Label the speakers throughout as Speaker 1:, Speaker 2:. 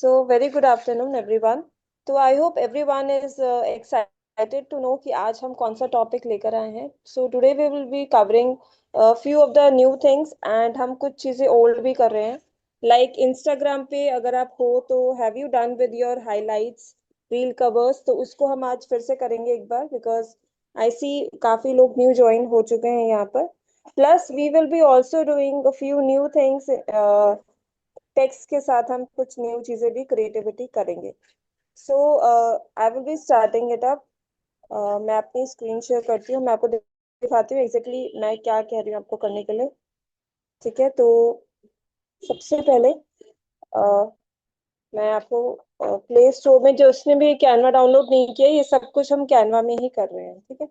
Speaker 1: Very good afternoon everyone. So I hope everyone is excited to know कि आज हम कौन सा टॉपिक लेकर आए हैं। So today we will be covering few of the new things and हम कुछ चीज़ें ओल्ड भी कर रहे हैं। लाइक इंस्टाग्राम पे अगर आप हो तो have you done with your highlights reel covers, तो उसको हम आज फिर से करेंगे एक बार, बिकॉज आई सी काफ़ी लोग न्यू ज्वाइन हो चुके हैं यहाँ पर। Plus we will be also doing a few new things. Text के साथ हम कुछ न्यू चीजें भी क्रिएटिविटी करेंगे। So I will be starting it up. मैं अपनी स्क्रीन शेयर करती हूँ, मैं आपको दिखाती हूँ एग्जैक्टली मैं क्या कह रही हूँ आपको करने के लिए। ठीक है, तो सबसे पहले मैं आपको प्ले स्टोर में जो उसने भी कैनवा डाउनलोड नहीं किया, ये सब कुछ हम कैनवा में ही कर रहे हैं। ठीक है,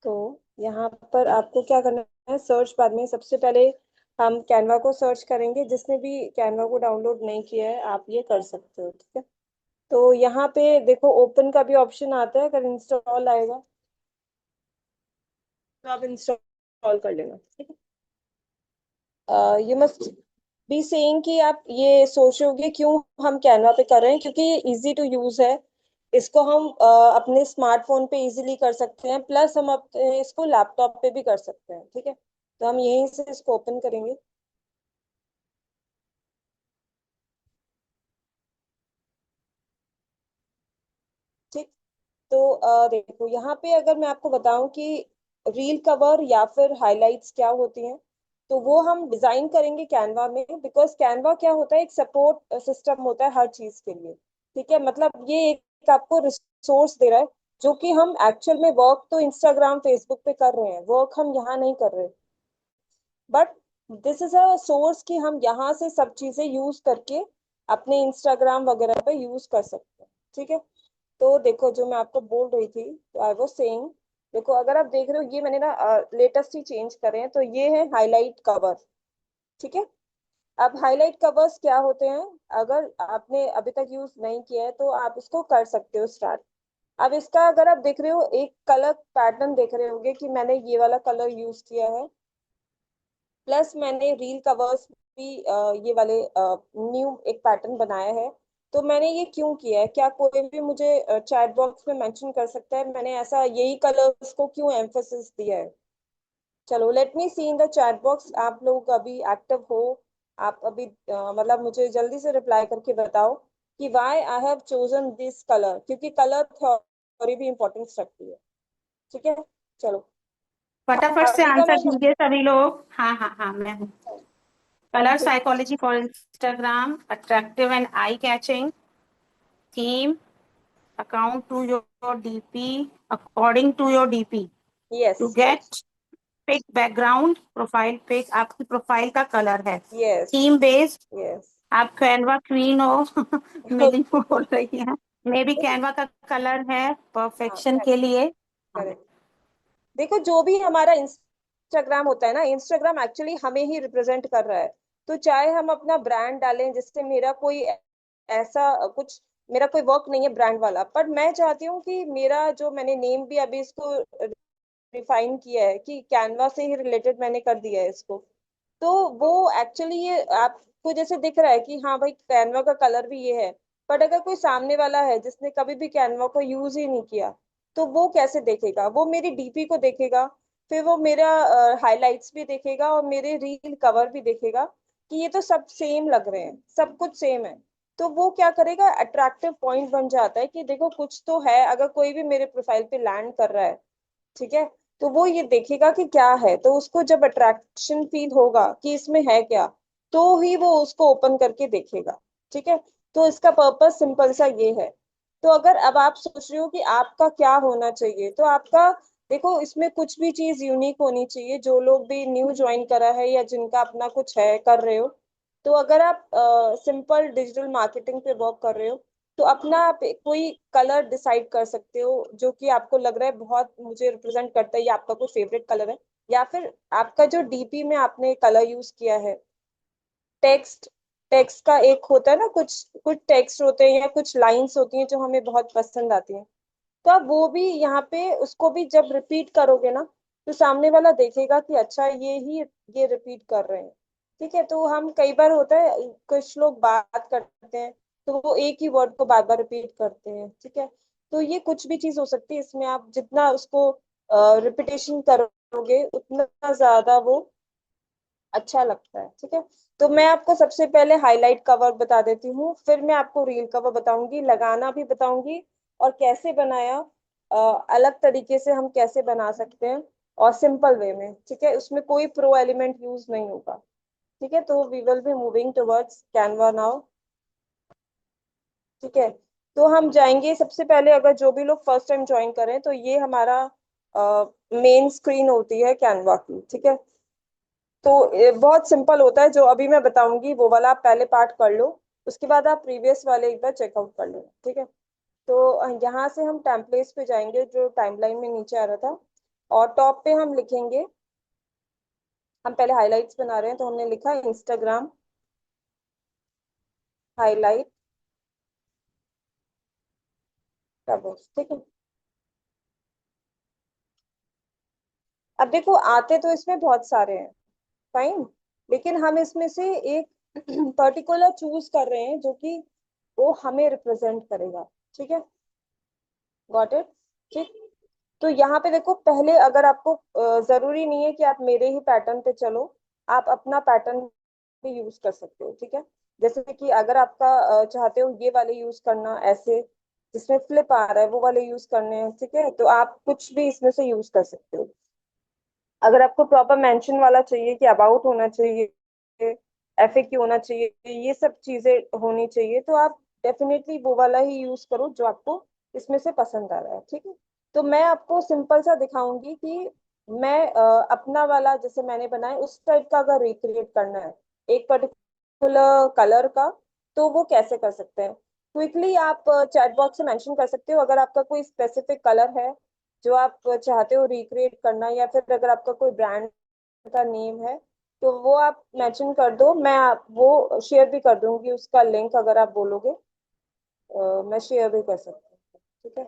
Speaker 1: तो यहाँ पर आपको क्या करना है, सर्च बार में सबसे पहले हम कैनवा को सर्च करेंगे। जिसने भी कैनवा को डाउनलोड नहीं किया है आप ये कर सकते हो। ठीक है, तो यहाँ पे देखो ओपन का भी ऑप्शन आता है, अगर इंस्टॉल आएगा तो आप इंस्टॉल कर लेना। ठीक है, यू मस्ट बी सेइंग कि आप ये सोच रहे होगे क्यों हम कैनवा पे कर रहे हैं, क्योंकि ये इजी टू यूज है। इसको हम अपने स्मार्टफोन पे इजीली कर सकते हैं, प्लस हम अपने इसको लैपटॉप पे भी कर सकते हैं। ठीक है, तो हम यहीं से इसको ओपन करेंगे। ठीक, तो देखो यहाँ पे अगर मैं आपको बताऊं कि रील कवर या फिर हाइलाइट्स क्या होती हैं, तो वो हम डिजाइन करेंगे कैनवा में। बिकॉज कैनवा क्या होता है, एक सपोर्ट सिस्टम होता है हर चीज के लिए। ठीक है, मतलब ये एक आपको रिसोर्स दे रहा है, जो कि हम एक्चुअल में वर्क तो इंस्टाग्राम फेसबुक पे कर रहे हैं, वर्क हम यहाँ नहीं कर रहे। But this is a source कि हम यहाँ से सब चीजें यूज करके अपने इंस्टाग्राम वगैरह पे यूज कर सकते हैं। ठीक है, तो देखो जो मैं आपको बोल रही थी, तो आई वाज सेइंग, देखो अगर आप देख रहे हो ये मैंने ना लेटेस्ट ही चेंज करे हैं, तो ये है हाईलाइट कवर। ठीक है, अब हाईलाइट कवर्स क्या होते हैं, अगर आपने अभी तक यूज नहीं किया है तो आप इसको कर सकते हो स्टार्ट। अब इसका अगर आप देख रहे हो एक कलर पैटर्न देख रहे होगे कि मैंने ये वाला कलर यूज किया है, प्लस मैंने रील कवर्स भी ये वाले न्यू एक पैटर्न बनाया है। तो मैंने ये क्यों किया है, क्या कोई भी मुझे चैट बॉक्स में मेंशन कर सकता है मैंने ऐसा यही कलर्स को क्यों एम्फोसिस दिया है? चलो let me see in the chat box, आप लोग अभी एक्टिव हो? आप अभी मतलब मुझे जल्दी से रिप्लाई करके बताओ कि why I have chosen this colour, क्योंकि कलर थ्योरी भी इंपॉर्टेंस रखती है। ठीक है, चलो
Speaker 2: फटाफट से
Speaker 1: अभी का
Speaker 2: आंसर
Speaker 1: मैं
Speaker 2: दीजिए सभी लोग। हाँ हाँ हाँ, मैं हूँ। Colour psychology for Instagram, attractive and eye catching theme, account to your DP, according to your DP,
Speaker 1: yes
Speaker 2: to get pic background, profile pic आपकी प्रोफाइल का कलर है,
Speaker 1: यस
Speaker 2: थीम बेस्ड।
Speaker 1: यस।
Speaker 2: आप कैनवा क्वीन हो मिली बोल रही है। Maybe Canva का colour है
Speaker 1: हाँ
Speaker 2: परफेक्शन के
Speaker 1: करेक्ट
Speaker 2: लिए। हाँ।
Speaker 1: करेक्ट। देखो जो भी हमारा इंस्टाग्राम होता है ना, इंस्टाग्राम एक्चुअली हमें ही रिप्रेजेंट कर रहा है। तो चाहे हम अपना ब्रांड डालें, जिससे मेरा कोई ऐसा कुछ, मेरा कोई वर्क नहीं है ब्रांड वाला, पर मैं चाहती हूँ कि मेरा जो मैंने नेम भी अभी इसको रिफाइन किया है कि कैनवा से ही रिलेटेड मैंने कर दिया है इसको। तो वो एक्चुअली ये आपको जैसे दिख रहा है कि हाँ भाई कैनवा का कलर भी ये है, बट अगर कोई सामने वाला है जिसने कभी भी कैनवा को यूज ही नहीं किया, तो वो कैसे देखेगा? वो मेरी डीपी को देखेगा, फिर वो मेरा हाइलाइट्स भी देखेगा और मेरे रील कवर भी देखेगा कि ये तो सब सेम लग रहे हैं, सब कुछ सेम है। तो वो क्या करेगा, अट्रैक्टिव पॉइंट बन जाता है कि देखो कुछ तो है। अगर कोई भी मेरे प्रोफाइल पे लैंड कर रहा है, ठीक है, तो वो ये देखेगा कि क्या है, तो उसको जब अट्रैक्शन फील होगा कि इसमें है क्या, तो ही वो उसको ओपन करके देखेगा। ठीक है, तो इसका पर्पस सिंपल सा ये है। तो अगर अब आप सोच रहे हो कि आपका क्या होना चाहिए, तो आपका देखो इसमें कुछ भी चीज यूनिक होनी चाहिए। जो लोग भी न्यू ज्वाइन करा है या जिनका अपना कुछ है कर रहे हो, तो अगर आप सिंपल डिजिटल मार्केटिंग पे वर्क कर रहे हो, तो अपना आप कोई कलर डिसाइड कर सकते हो जो कि आपको लग रहा है बहुत मुझे रिप्रेजेंट करता है, या आपका कोई फेवरेट कलर है, या फिर आपका जो डीपी में आपने कलर यूज किया है। टेक्स्ट, टेक्स्ट का एक होता है ना, कुछ कुछ टेक्स्ट होते हैं या कुछ लाइंस होती हैं जो हमें बहुत पसंद आती हैं, तो आप वो भी यहाँ पे उसको भी जब रिपीट करोगे ना, तो सामने वाला देखेगा कि अच्छा ये रिपीट कर रहे हैं। ठीक है, तो हम कई बार होता है कुछ लोग बात करते हैं तो वो एक ही वर्ड को बार बार रिपीट करते हैं, ठीक है। तो ये कुछ भी चीज हो सकती है, इसमें आप जितना उसको रिपीटेशन करोगे उतना ज्यादा वो अच्छा लगता है, ठीक है। तो मैं आपको सबसे पहले हाईलाइट कवर बता देती हूँ, फिर मैं आपको रील कवर बताऊंगी, लगाना भी बताऊंगी, और कैसे बनाया, अलग तरीके से हम कैसे बना सकते हैं, और सिंपल वे में, ठीक है। उसमें कोई प्रो एलिमेंट यूज नहीं होगा, ठीक है। तो we will be moving towards Canva now, ठीक है। तो हम जाएंगे सबसे पहले, अगर जो भी लोग फर्स्ट टाइम ज्वाइन करें, तो ये हमारा मेन स्क्रीन होती है कैनवा की, ठीक है। तो बहुत सिंपल होता है, जो अभी मैं बताऊंगी वो वाला आप पहले पार्ट कर लो, उसके बाद आप प्रीवियस वाले एक बार चेकआउट कर लेना, ठीक है। तो यहाँ से हम टेम्पलेट्स पे जाएंगे, जो टाइमलाइन में नीचे आ रहा था, और टॉप पे हम लिखेंगे, हम पहले हाइलाइट्स बना रहे हैं, तो हमने लिखा इंस्टाग्राम हाईलाइट कवर्स, ठीक है। अब देखो, आते तो इसमें बहुत सारे हैं, फाइन, लेकिन हम इसमें से एक पर्टिकुलर चूज कर रहे हैं जो कि वो हमें रिप्रेजेंट करेगा, ठीक है। गॉट इट, ठीक। तो यहाँ पे देखो, पहले अगर आपको जरूरी नहीं है कि आप मेरे ही पैटर्न पे चलो, आप अपना पैटर्न भी यूज कर सकते हो, ठीक है। जैसे कि अगर आपका चाहते हो ये वाले यूज करना, ऐसे जिसमें फ्लिप आ रहा है वो वाले यूज करने हैं, ठीक है, तो आप कुछ भी इसमें से यूज कर सकते हो। अगर आपको प्रॉपर मेंशन वाला चाहिए कि अबाउट होना चाहिए, एफएक्यू होना चाहिए, ये सब चीजें होनी चाहिए, तो आप डेफिनेटली वो वाला ही यूज करो जो आपको इसमें से पसंद आ रहा है, ठीक है। तो मैं आपको सिंपल सा दिखाऊंगी कि मैं अपना वाला जैसे मैंने बनाया उस टाइप का अगर रिक्रिएट करना है एक पर्टिकुलर कलर का, तो वो कैसे कर सकते हैं। क्विकली आप चैट बॉक्स से मेंशन कर सकते हो, अगर आपका कोई स्पेसिफिक कलर है जो आप चाहते हो रिक्रिएट करना, या फिर अगर आपका कोई ब्रांड का नेम है, तो वो आप मेंशन कर दो, मैं आप वो शेयर भी कर दूंगी उसका लिंक, अगर आप बोलोगे मैं शेयर भी कर सकती हूँ, ठीक है।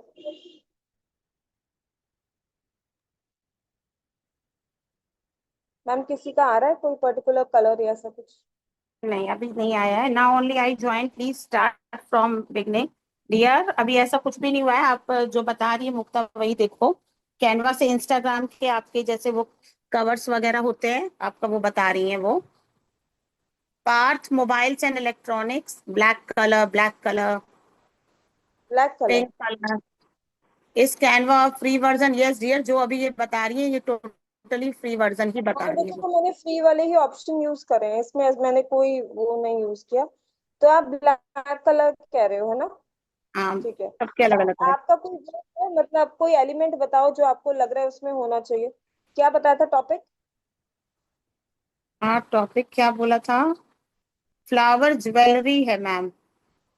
Speaker 1: मैम किसी का आ रहा है कोई पर्टिकुलर कलर या ऐसा कुछ?
Speaker 2: नहीं, अभी नहीं आया है। Now only I join, please start from beginning. Dear, अभी ऐसा कुछ भी नहीं हुआ है। आप जो बता रही है मुक्ता, वही देखो। कैनवा से इंस्टाग्राम के आपके जैसे वो कवर्स वगैरह होते हैं, आपका वो बता रही हैं वो। Parth mobiles and electronics, black colour,
Speaker 1: black colour.
Speaker 2: Pink colour. इस Canva free version, yes dear, जो अभी ये बता रही है ये टोटली फ्री वर्जन ही बता
Speaker 1: हाँ
Speaker 2: रही है
Speaker 1: देखो,
Speaker 2: वो।
Speaker 1: तो मैंने फ्री वाले ही ऑप्शन यूज करे हैं इसमें, मैंने कोई वो नहीं यूज किया। तो आप ब्लैक कलर कह रहे हो, है ना?
Speaker 2: हाँ,
Speaker 1: ठीक है।
Speaker 2: सबके अलग अलग कलर।
Speaker 1: आपका कोई जो है, मतलब कोई एलिमेंट बताओ जो आपको लग रहा है उसमें होना चाहिए। क्या बताया था टॉपिक?
Speaker 2: हाँ, टॉपिक क्या बोला था? फ्लावर ज्वेलरी है मैम।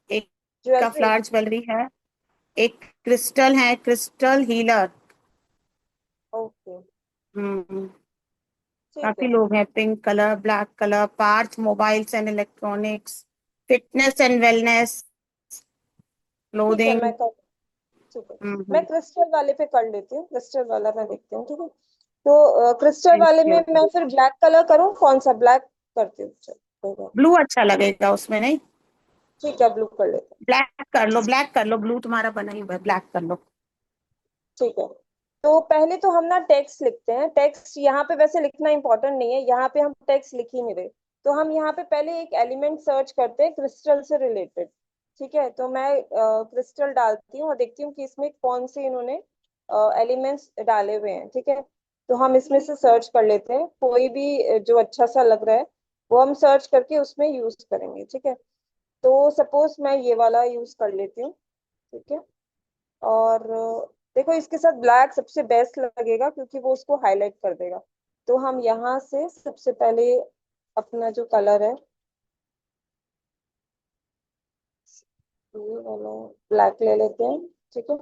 Speaker 2: एक का
Speaker 1: ज्वेलरी।
Speaker 2: फ्लावर ज्वेलरी है। एक क्रिस्टल है, क्रिस्टल हीलर।
Speaker 1: ओके।
Speaker 2: हम्म।
Speaker 1: ठीक
Speaker 2: काफी
Speaker 1: है।
Speaker 2: लोग हैं। Pink colour, black colour, Parth mobiles and electronics, fitness and wellness,
Speaker 1: ठीक है,
Speaker 2: क्लोथिंग।
Speaker 1: मैं कर, ठीक है, मैं
Speaker 2: हम्म।
Speaker 1: क्रिस्टल वाले पे कर लेती हूँ, क्रिस्टल वाला मैं देखती हूँ, ठीक है। तो क्रिस्टल
Speaker 2: थैंक
Speaker 1: वाले में
Speaker 2: यू।
Speaker 1: मैं फिर ब्लैक कलर करूँ, कौन सा ब्लैक करती हूँ? चलो, कोई बात
Speaker 2: ब्लू अच्छा लगेगा उसमें, नहीं?
Speaker 1: नहीं। ठीक है, ब्लू कर लेते हैं।
Speaker 2: ब्लैक कर लो, ब्लैक कर लो, ब्लू तुम्हारा बना ही हुआ है, ब्लैक कर लो।
Speaker 1: ठीक है। तो पहले तो हम ना टेक्स्ट लिखते हैं, टेक्स्ट यहाँ पे वैसे लिखना इंपॉर्टेंट नहीं है, यहाँ पे हम टेक्स्ट लिख ही नहीं रहे। तो हम यहाँ पे पहले एक एलिमेंट सर्च करते हैं क्रिस्टल से रिलेटेड, ठीक है। तो मैं क्रिस्टल डालती हूँ और देखती हूँ कि इसमें कौन से इन्होंने एलिमेंट्स डाले हुए हैं, ठीक है। तो हम इसमें से सर्च कर लेते हैं कोई भी जो अच्छा सा लग रहा है, वो हम सर्च करके उसमें यूज करेंगे, ठीक है। तो सपोज मैं ये वाला यूज कर लेती हूँ, ठीक है। और देखो, इसके साथ ब्लैक सबसे बेस्ट लगेगा क्योंकि वो उसको हाईलाइट कर देगा। तो हम यहाँ से सबसे पहले अपना जो कलर है, ये वाला ब्लैक ले लेते हैं, ठीक है।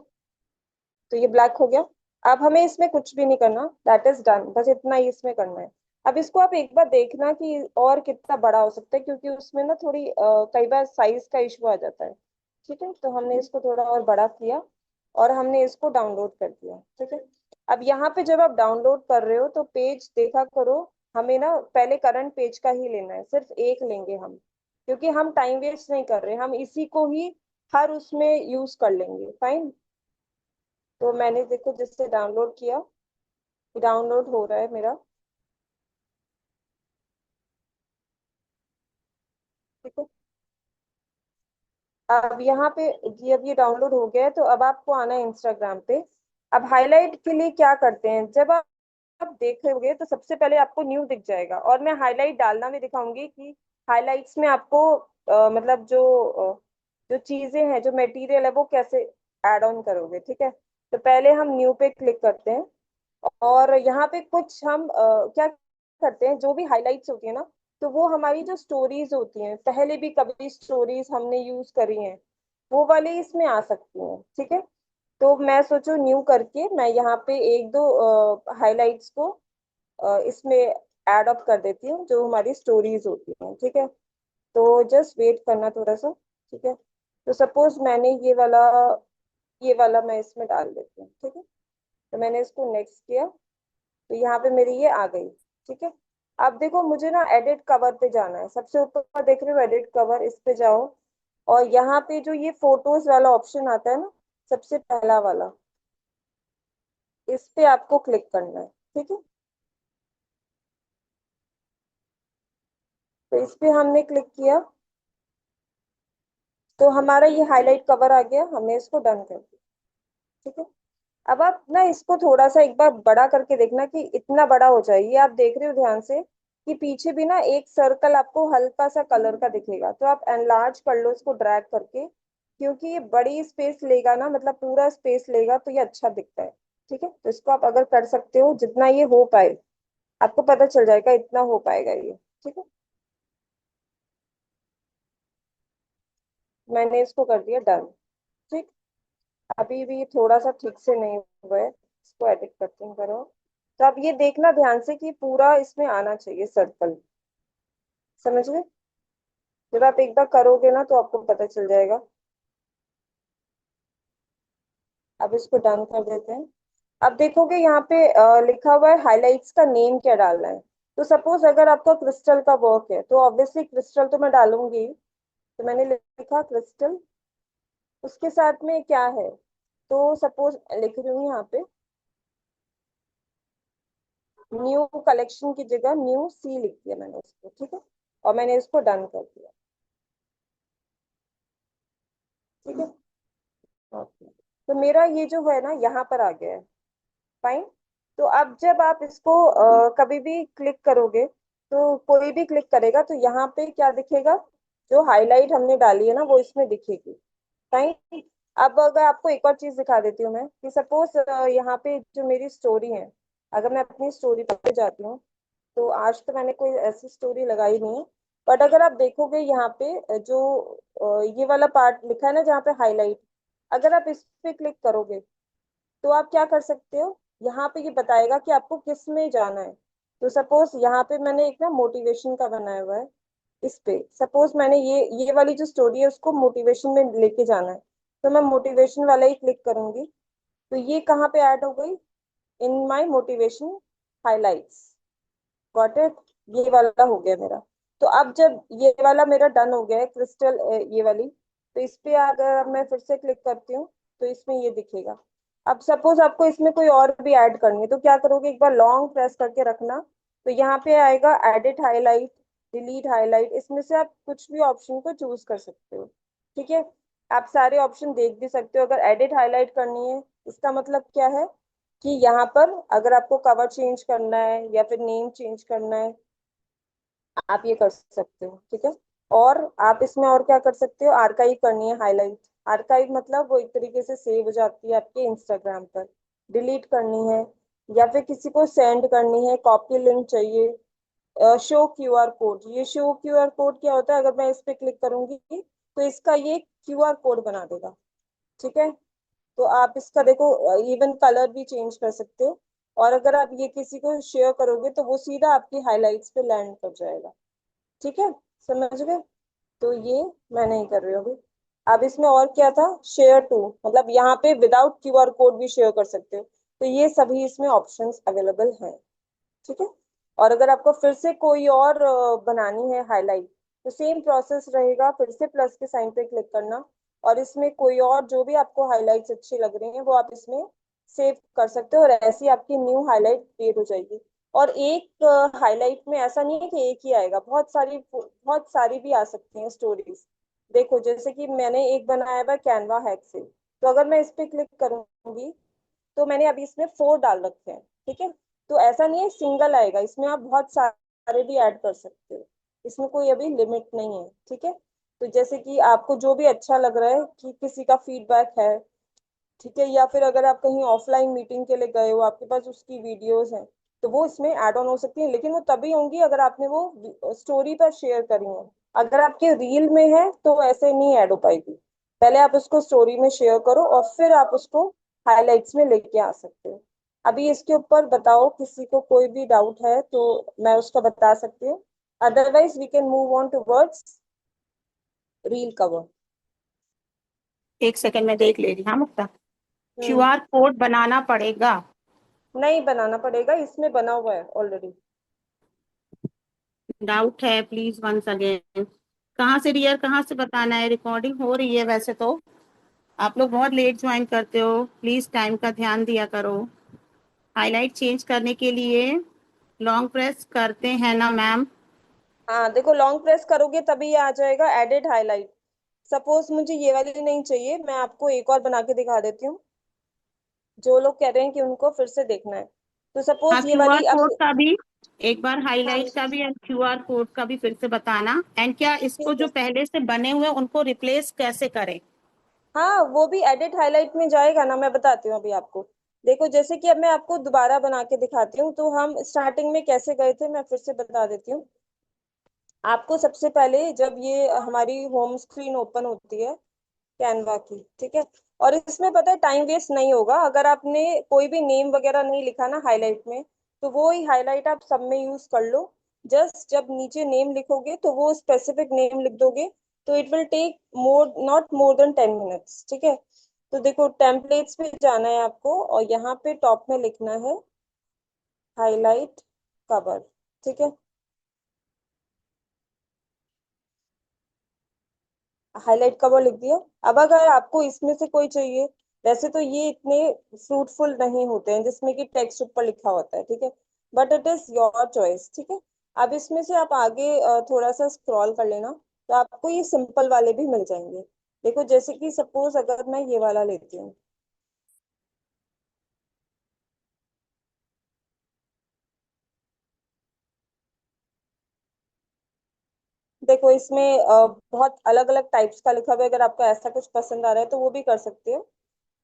Speaker 1: तो ये ब्लैक हो गया। अब हमें इसमें कुछ भी नहीं करना, दैट इज डन, बस इतना ही इसमें करना है। अब इसको आप एक बार देखना कि और कितना बड़ा हो सकता है, क्योंकि उसमें ना थोड़ी कई बार साइज का इशू आ जाता है, ठीक है। तो हमने इसको थोड़ा और बड़ा किया और हमने इसको डाउनलोड कर दिया, ठीक है। अब यहाँ पे जब आप डाउनलोड कर रहे हो तो पेज देखा करो, हमें ना पहले करंट पेज का ही लेना है, सिर्फ एक लेंगे हम, क्योंकि हम टाइम वेस्ट नहीं कर रहे, हम इसी को ही हर उसमें यूज कर लेंगे। फाइन। तो मैंने देखो जिससे डाउनलोड किया, डाउनलोड हो रहा है मेरा। ठीक है। अब यहाँ पे जी, अब ये डाउनलोड हो गया है, तो अब आपको आना है इंस्टाग्राम पे। अब हाईलाइट के लिए क्या करते हैं, जब आप देखोगे तो सबसे पहले आपको न्यू दिख जाएगा, और मैं हाईलाइट डालना भी दिखाऊंगी कि हाईलाइट्स में आपको मतलब जो चीजें हैं, जो मटेरियल है, वो कैसे ऐड ऑन करोगे। ठीक है। तो पहले हम न्यू पे क्लिक करते हैं, और यहाँ पे कुछ हम क्या करते हैं, जो भी हाइलाइट्स होती है ना, तो वो हमारी जो स्टोरीज होती हैं, पहले भी कभी स्टोरीज हमने यूज करी हैं, वो वाली इसमें आ सकती हैं। ठीक है। तो मैं सोचू न्यू करके मैं यहाँ पे एक दो हाइलाइट्स को इसमें ऐड अप कर देती हूँ, जो हमारी स्टोरीज होती हैं। ठीक है। तो जस्ट वेट करना थोड़ा सा। ठीक है। तो सपोज मैंने ये वाला मैं इसमें डाल देती हूँ। ठीक है। तो मैंने इसको नेक्स्ट किया, तो यहाँ पे मेरी ये आ गई। ठीक है। अब देखो मुझे ना एडिट कवर पे जाना है, सबसे ऊपर देख रहे हो एडिट कवर, इस पे जाओ, और यहाँ पे जो ये फोटोज वाला ऑप्शन आता है ना, सबसे पहला वाला, इस पे आपको क्लिक करना है। ठीक है। तो इस पे हमने क्लिक किया, तो हमारा ये हाईलाइट कवर आ गया, हमने इसको डन कर दिया। ठीक है। अब आप ना इसको थोड़ा सा एक बार बड़ा करके देखना कि इतना बड़ा हो जाए। ये आप देख रहे हो ध्यान से कि पीछे भी ना एक सर्कल आपको हल्का सा कलर का दिखेगा, तो आप एनलार्ज कर लो इसको ड्रैग करके, क्योंकि ये बड़ी स्पेस लेगा ना, मतलब पूरा स्पेस लेगा, तो ये अच्छा दिखता है। ठीक है। तो इसको आप अगर कर सकते हो जितना ये हो पाए, आपको पता चल जाएगा इतना हो पाएगा ये। ठीक है। मैंने इसको कर दिया डन। ठीक। अभी भी थोड़ा सा ठीक से नहीं हुआ है, इसको एडिट करते हैं करो। तो अब ये देखना ध्यान से कि पूरा इसमें आना चाहिए सर्कल। समझ गए। जब आप एक बार करोगे ना, तो आपको पता चल जाएगा। अब इसको डन कर देते हैं। अब देखोगे यहाँ पे लिखा हुआ है हाइलाइट्स का नेम क्या डालना है। तो सपोज अगर आपका क्रिस्टल का वर्क है, तो ऑब्वियसली क्रिस्टल तो मैं डालूंगी ही। तो मैंने लिखा क्रिस्टल, उसके साथ में क्या है, तो सपोज लिख रही हूँ यहाँ पे न्यू कलेक्शन की जगह न्यू सी लिख दिया मैंने उसको। ठीक है। और मैंने इसको डन कर दिया। ठीक है। ओके। तो मेरा ये जो है ना यहाँ पर आ गया है। फाइन। तो अब जब आप इसको कभी भी क्लिक करोगे, तो कोई भी क्लिक करेगा तो यहाँ पे क्या दिखेगा, जो हाईलाइट हमने डाली है ना, वो इसमें दिखेगी। फाइन। अब अगर आपको एक और चीज दिखा देती हूँ मैं, कि सपोज यहाँ पे जो मेरी स्टोरी है, अगर मैं अपनी स्टोरी पे जाती हूँ, तो आज तो मैंने कोई ऐसी स्टोरी लगाई नहीं है, बट अगर आप देखोगे यहाँ पे जो ये वाला पार्ट लिखा है ना, जहाँ पे हाईलाइट, अगर आप इस पे क्लिक करोगे, तो आप क्या कर सकते हो, यहाँ पे ये बताएगा कि आपको किस में जाना है। तो सपोज यहाँ पे मैंने एक ना मोटिवेशन का बनाया हुआ है, इस पे सपोज मैंने ये वाली जो स्टोरी है उसको मोटिवेशन में लेके जाना है, तो मैं मोटिवेशन वाला ही क्लिक करूंगी। तो ये कहाँ पे ऐड हो गई, in my motivation highlights. Got it. ये वाला हो गया मेरा। तो अब जब ये वाला मेरा डन हो गया है क्रिस्टल, ये वाली, तो इस पे अगर मैं फिर से क्लिक करती हूँ, तो इसमें ये दिखेगा। अब सपोज आपको इसमें कोई और भी ऐड करनी है, तो क्या करोगे, एक बार लॉन्ग प्रेस करके रखना, तो यहाँ पे आएगा एडिट हाईलाइट, डिलीट हाईलाइट, इसमें से आप कुछ भी ऑप्शन को चूज कर सकते हो। ठीक है। आप सारे ऑप्शन देख भी सकते हो। अगर एडिट हाईलाइट करनी है, इसका मतलब क्या है कि यहाँ पर अगर आपको कवर चेंज करना है या फिर नेम चेंज करना है, आप ये कर सकते हो। ठीक है। और आप इसमें और क्या कर सकते हो, आर्काइव करनी है हाईलाइट। आर्काइव मतलब वो एक तरीके से सेव हो जाती है आपके इंस्टाग्राम पर। डिलीट करनी है, या फिर किसी को सेंड करनी है, कॉपी लिंक चाहिए, शो क्यूआर कोड। ये शो क्यूआर कोड क्या होता है, अगर मैं इस पे क्लिक करूंगी, तो इसका ये क्यूआर कोड बना देगा। ठीक है। तो आप इसका देखो इवन कलर भी चेंज कर सकते हो, और अगर आप ये किसी को शेयर करोगे, तो वो सीधा आपकी हाइलाइट्स पे लैंड कर जाएगा। ठीक है। समझ गए। तो ये मैं नहीं कर रही हूँ अभी। अब इसमें और क्या था, शेयर टू, मतलब यहाँ पे विदाउट क्यूआर कोड भी शेयर कर सकते हो। तो ये सभी इसमें ऑप्शंस अवेलेबल हैं। ठीक है। और अगर आपको फिर से कोई और बनानी है हाईलाइट, तो सेम प्रोसेस रहेगा, फिर से प्लस के साइन पे क्लिक करना, और इसमें कोई और जो भी आपको हाईलाइट्स अच्छी लग रही हैं वो आप इसमें सेव कर सकते हो, और ऐसी आपकी न्यू हाईलाइट क्रिएट हो जाएगी। और एक हाईलाइट में ऐसा नहीं है कि एक ही आएगा, बहुत सारी भी आ सकती हैं स्टोरीज। देखो जैसे कि मैंने एक बनाया हुआ कैनवा हैक से, तो अगर मैं इस पे क्लिक करूंगी तो मैंने अभी इसमें 4 डाल रखे हैं, ठीक है। तो ऐसा नहीं है सिंगल आएगा, इसमें आप बहुत सारे भी ऐड कर सकते हो, इसमें कोई अभी लिमिट नहीं है, ठीक है। तो जैसे कि आपको जो भी अच्छा लग रहा है, कि किसी का फीडबैक है, ठीक है, या फिर अगर आप कहीं ऑफलाइन मीटिंग के लिए गए हो, आपके पास उसकी वीडियोस हैं, तो वो इसमें ऐड ऑन हो सकती है, लेकिन वो तभी होंगी अगर आपने वो स्टोरी पर शेयर करी है। अगर आपके रील में है तो ऐसे नहीं ऐड हो पाएगी, पहले आप उसको स्टोरी में शेयर करो और फिर आप उसको हाईलाइट्स में लेके आ सकते हो। अभी इसके ऊपर बताओ, किसी को कोई भी डाउट है तो मैं उसका बता सकती हूँ, otherwise we can move on towards reel cover.
Speaker 2: एक सेकंड में देख ले रही। हाँ मुक्ता,
Speaker 1: हम्म।
Speaker 2: क्यूआर कोड बनाना पड़ेगा?
Speaker 1: नहीं बनाना पड़ेगा, इसमें बना हुआ है ऑलरेडी।
Speaker 2: डाउट है प्लीज वंस अगेन। कहाँ से डियर, कहाँ से बताना है? रिकॉर्डिंग हो रही है वैसे तो। आप लोग बहुत लेट ज्वाइन करते हो, प्लीज टाइम का ध्यान दिया करो। हाईलाइट चेंज करने के लिए लॉन्ग प्रेस करते हैं ना मैम?
Speaker 1: हाँ देखो, लॉन्ग प्रेस करोगे तभी ये आ जाएगा एडिट हाईलाइट। सपोज मुझे ये वाली नहीं चाहिए, मैं आपको एक और बना के दिखा देती हूँ, जो लोग कह रहे हैं कि उनको फिर से देखना है। तो
Speaker 2: हाँ,
Speaker 1: सपोज ये
Speaker 2: क्यूआर
Speaker 1: वाली
Speaker 2: कोड
Speaker 1: अब।
Speaker 2: का भी एक बार,
Speaker 1: हाँ
Speaker 2: हाईलाइट का भी और क्यूआर कोड का भी फिर से बताना। एंड क्या इसको
Speaker 1: ठीक
Speaker 2: जो
Speaker 1: है।
Speaker 2: पहले से बने हुए हैं, उनको रिप्लेस कैसे करें?
Speaker 1: हाँ वो भी एडिट हाईलाइट में जाएगा ना, मैं बताती हूँ अभी आपको। देखो जैसे कि अब मैं आपको दोबारा बना के दिखाती हूँ, तो हम स्टार्टिंग में कैसे गए थे मैं फिर से बता देती हूँ आपको। सबसे पहले जब ये हमारी होम स्क्रीन ओपन होती है कैनवा की, ठीक है, और इसमें पता है टाइम वेस्ट नहीं होगा, अगर आपने कोई भी नेम वगैरह नहीं लिखा ना हाईलाइट में, तो वो ही हाईलाइट आप सब में यूज कर लो। जस्ट जब नीचे नेम लिखोगे तो वो स्पेसिफिक नेम लिख दोगे, तो it will take more not more than 10 minutes, ठीक है। तो देखो टेम्पलेट्स पे जाना है आपको, और यहाँ पे टॉप में लिखना है हाईलाइट कवर, ठीक है। हाईलाइट कवर लिख दिया। अब अगर आपको इसमें से कोई चाहिए, वैसे तो ये इतने फ्रूटफुल नहीं होते हैं जिसमें कि टेक्स्ट ऊपर लिखा होता है, ठीक है, but it is your choice, ठीक है। अब इसमें से आप आगे थोड़ा सा स्क्रॉल कर लेना, तो आपको ये सिंपल वाले भी मिल जाएंगे। देखो जैसे कि सपोज अगर मैं ये वाला लेती हूँ, देखो इसमें बहुत अलग अलग टाइप्स का लिखा हुआ है, अगर आपको ऐसा कुछ पसंद आ रहा है तो वो भी कर सकते हो।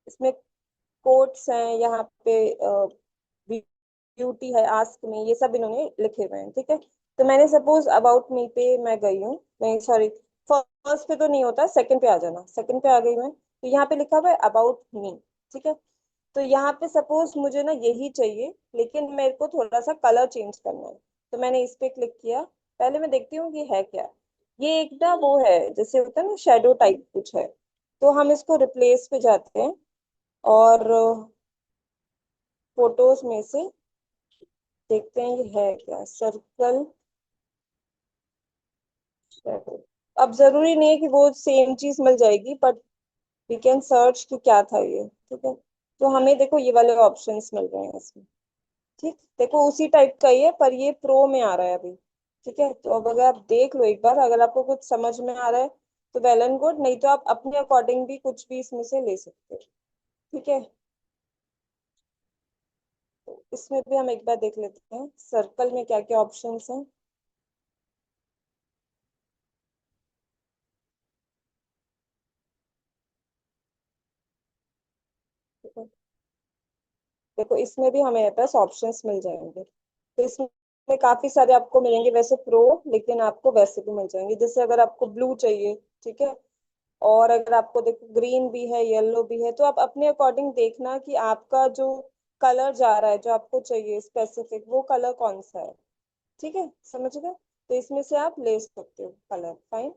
Speaker 1: इसमें कोट्स हैं यहाँ पे, ब्यूटी है, आस्क में, ये सब इन्होंने लिखे हुए हैं, ठीक है। तो मैंने सपोज अबाउट मी पे मैं गई हूँ, नहीं सॉरी, फर्स्ट पे तो नहीं होता, सेकंड पे आ जाना, सेकंड पे आ गई मैं, तो यहाँ पे लिखा हुआ है अबाउट मी, ठीक है। तो यहाँ पे सपोज मुझे ना यही चाहिए, लेकिन मेरे को थोड़ा सा कलर चेंज करना है, तो मैंने इस पे क्लिक किया। पहले मैं देखती हूँ कि है क्या। ये एक ना वो है, जैसे होता है ना शेडो टाइप कुछ है, तो हम इसको रिप्लेस पे जाते हैं, और फोटोज में से देखते हैं ये है क्या, सर्कल शेडो। अब जरूरी नहीं है कि वो सेम चीज मिल जाएगी, बट वी कैन सर्च कि क्या था ये, ठीक है। तो हमें देखो ये वाले ऑप्शंस मिल रहे हैं इसमें, ठीक, देखो उसी टाइप का ही है, पर ये प्रो में आ रहा है अभी, ठीक है। तो अब अगर आप देख लो एक बार, अगर आपको कुछ समझ में आ रहा है तो वेल एंड गुड, नहीं तो आप अपने अकॉर्डिंग भी कुछ भी इसमें से ले सकते हो, ठीक है। तो इसमें भी हम एक बार देख लेते हैं सर्कल में क्या क्या ऑप्शंस हैं, ठीक है। देखो इसमें भी हमें पास ऑप्शंस मिल जाएंगे, तो इसमें काफी सारे आपको मिलेंगे वैसे प्रो, लेकिन आपको वैसे भी मिल जाएंगे, जैसे अगर आपको ब्लू चाहिए, ठीक है, और अगर आपको देखो ग्रीन भी है, येलो भी है, तो आप अपने अकॉर्डिंग देखना कि आपका जो कलर जा रहा है, जो आपको चाहिए स्पेसिफिक, वो कलर कौन सा है, ठीक है, समझ गए। तो इसमें से आप ले सकते हो कलर, फाइन।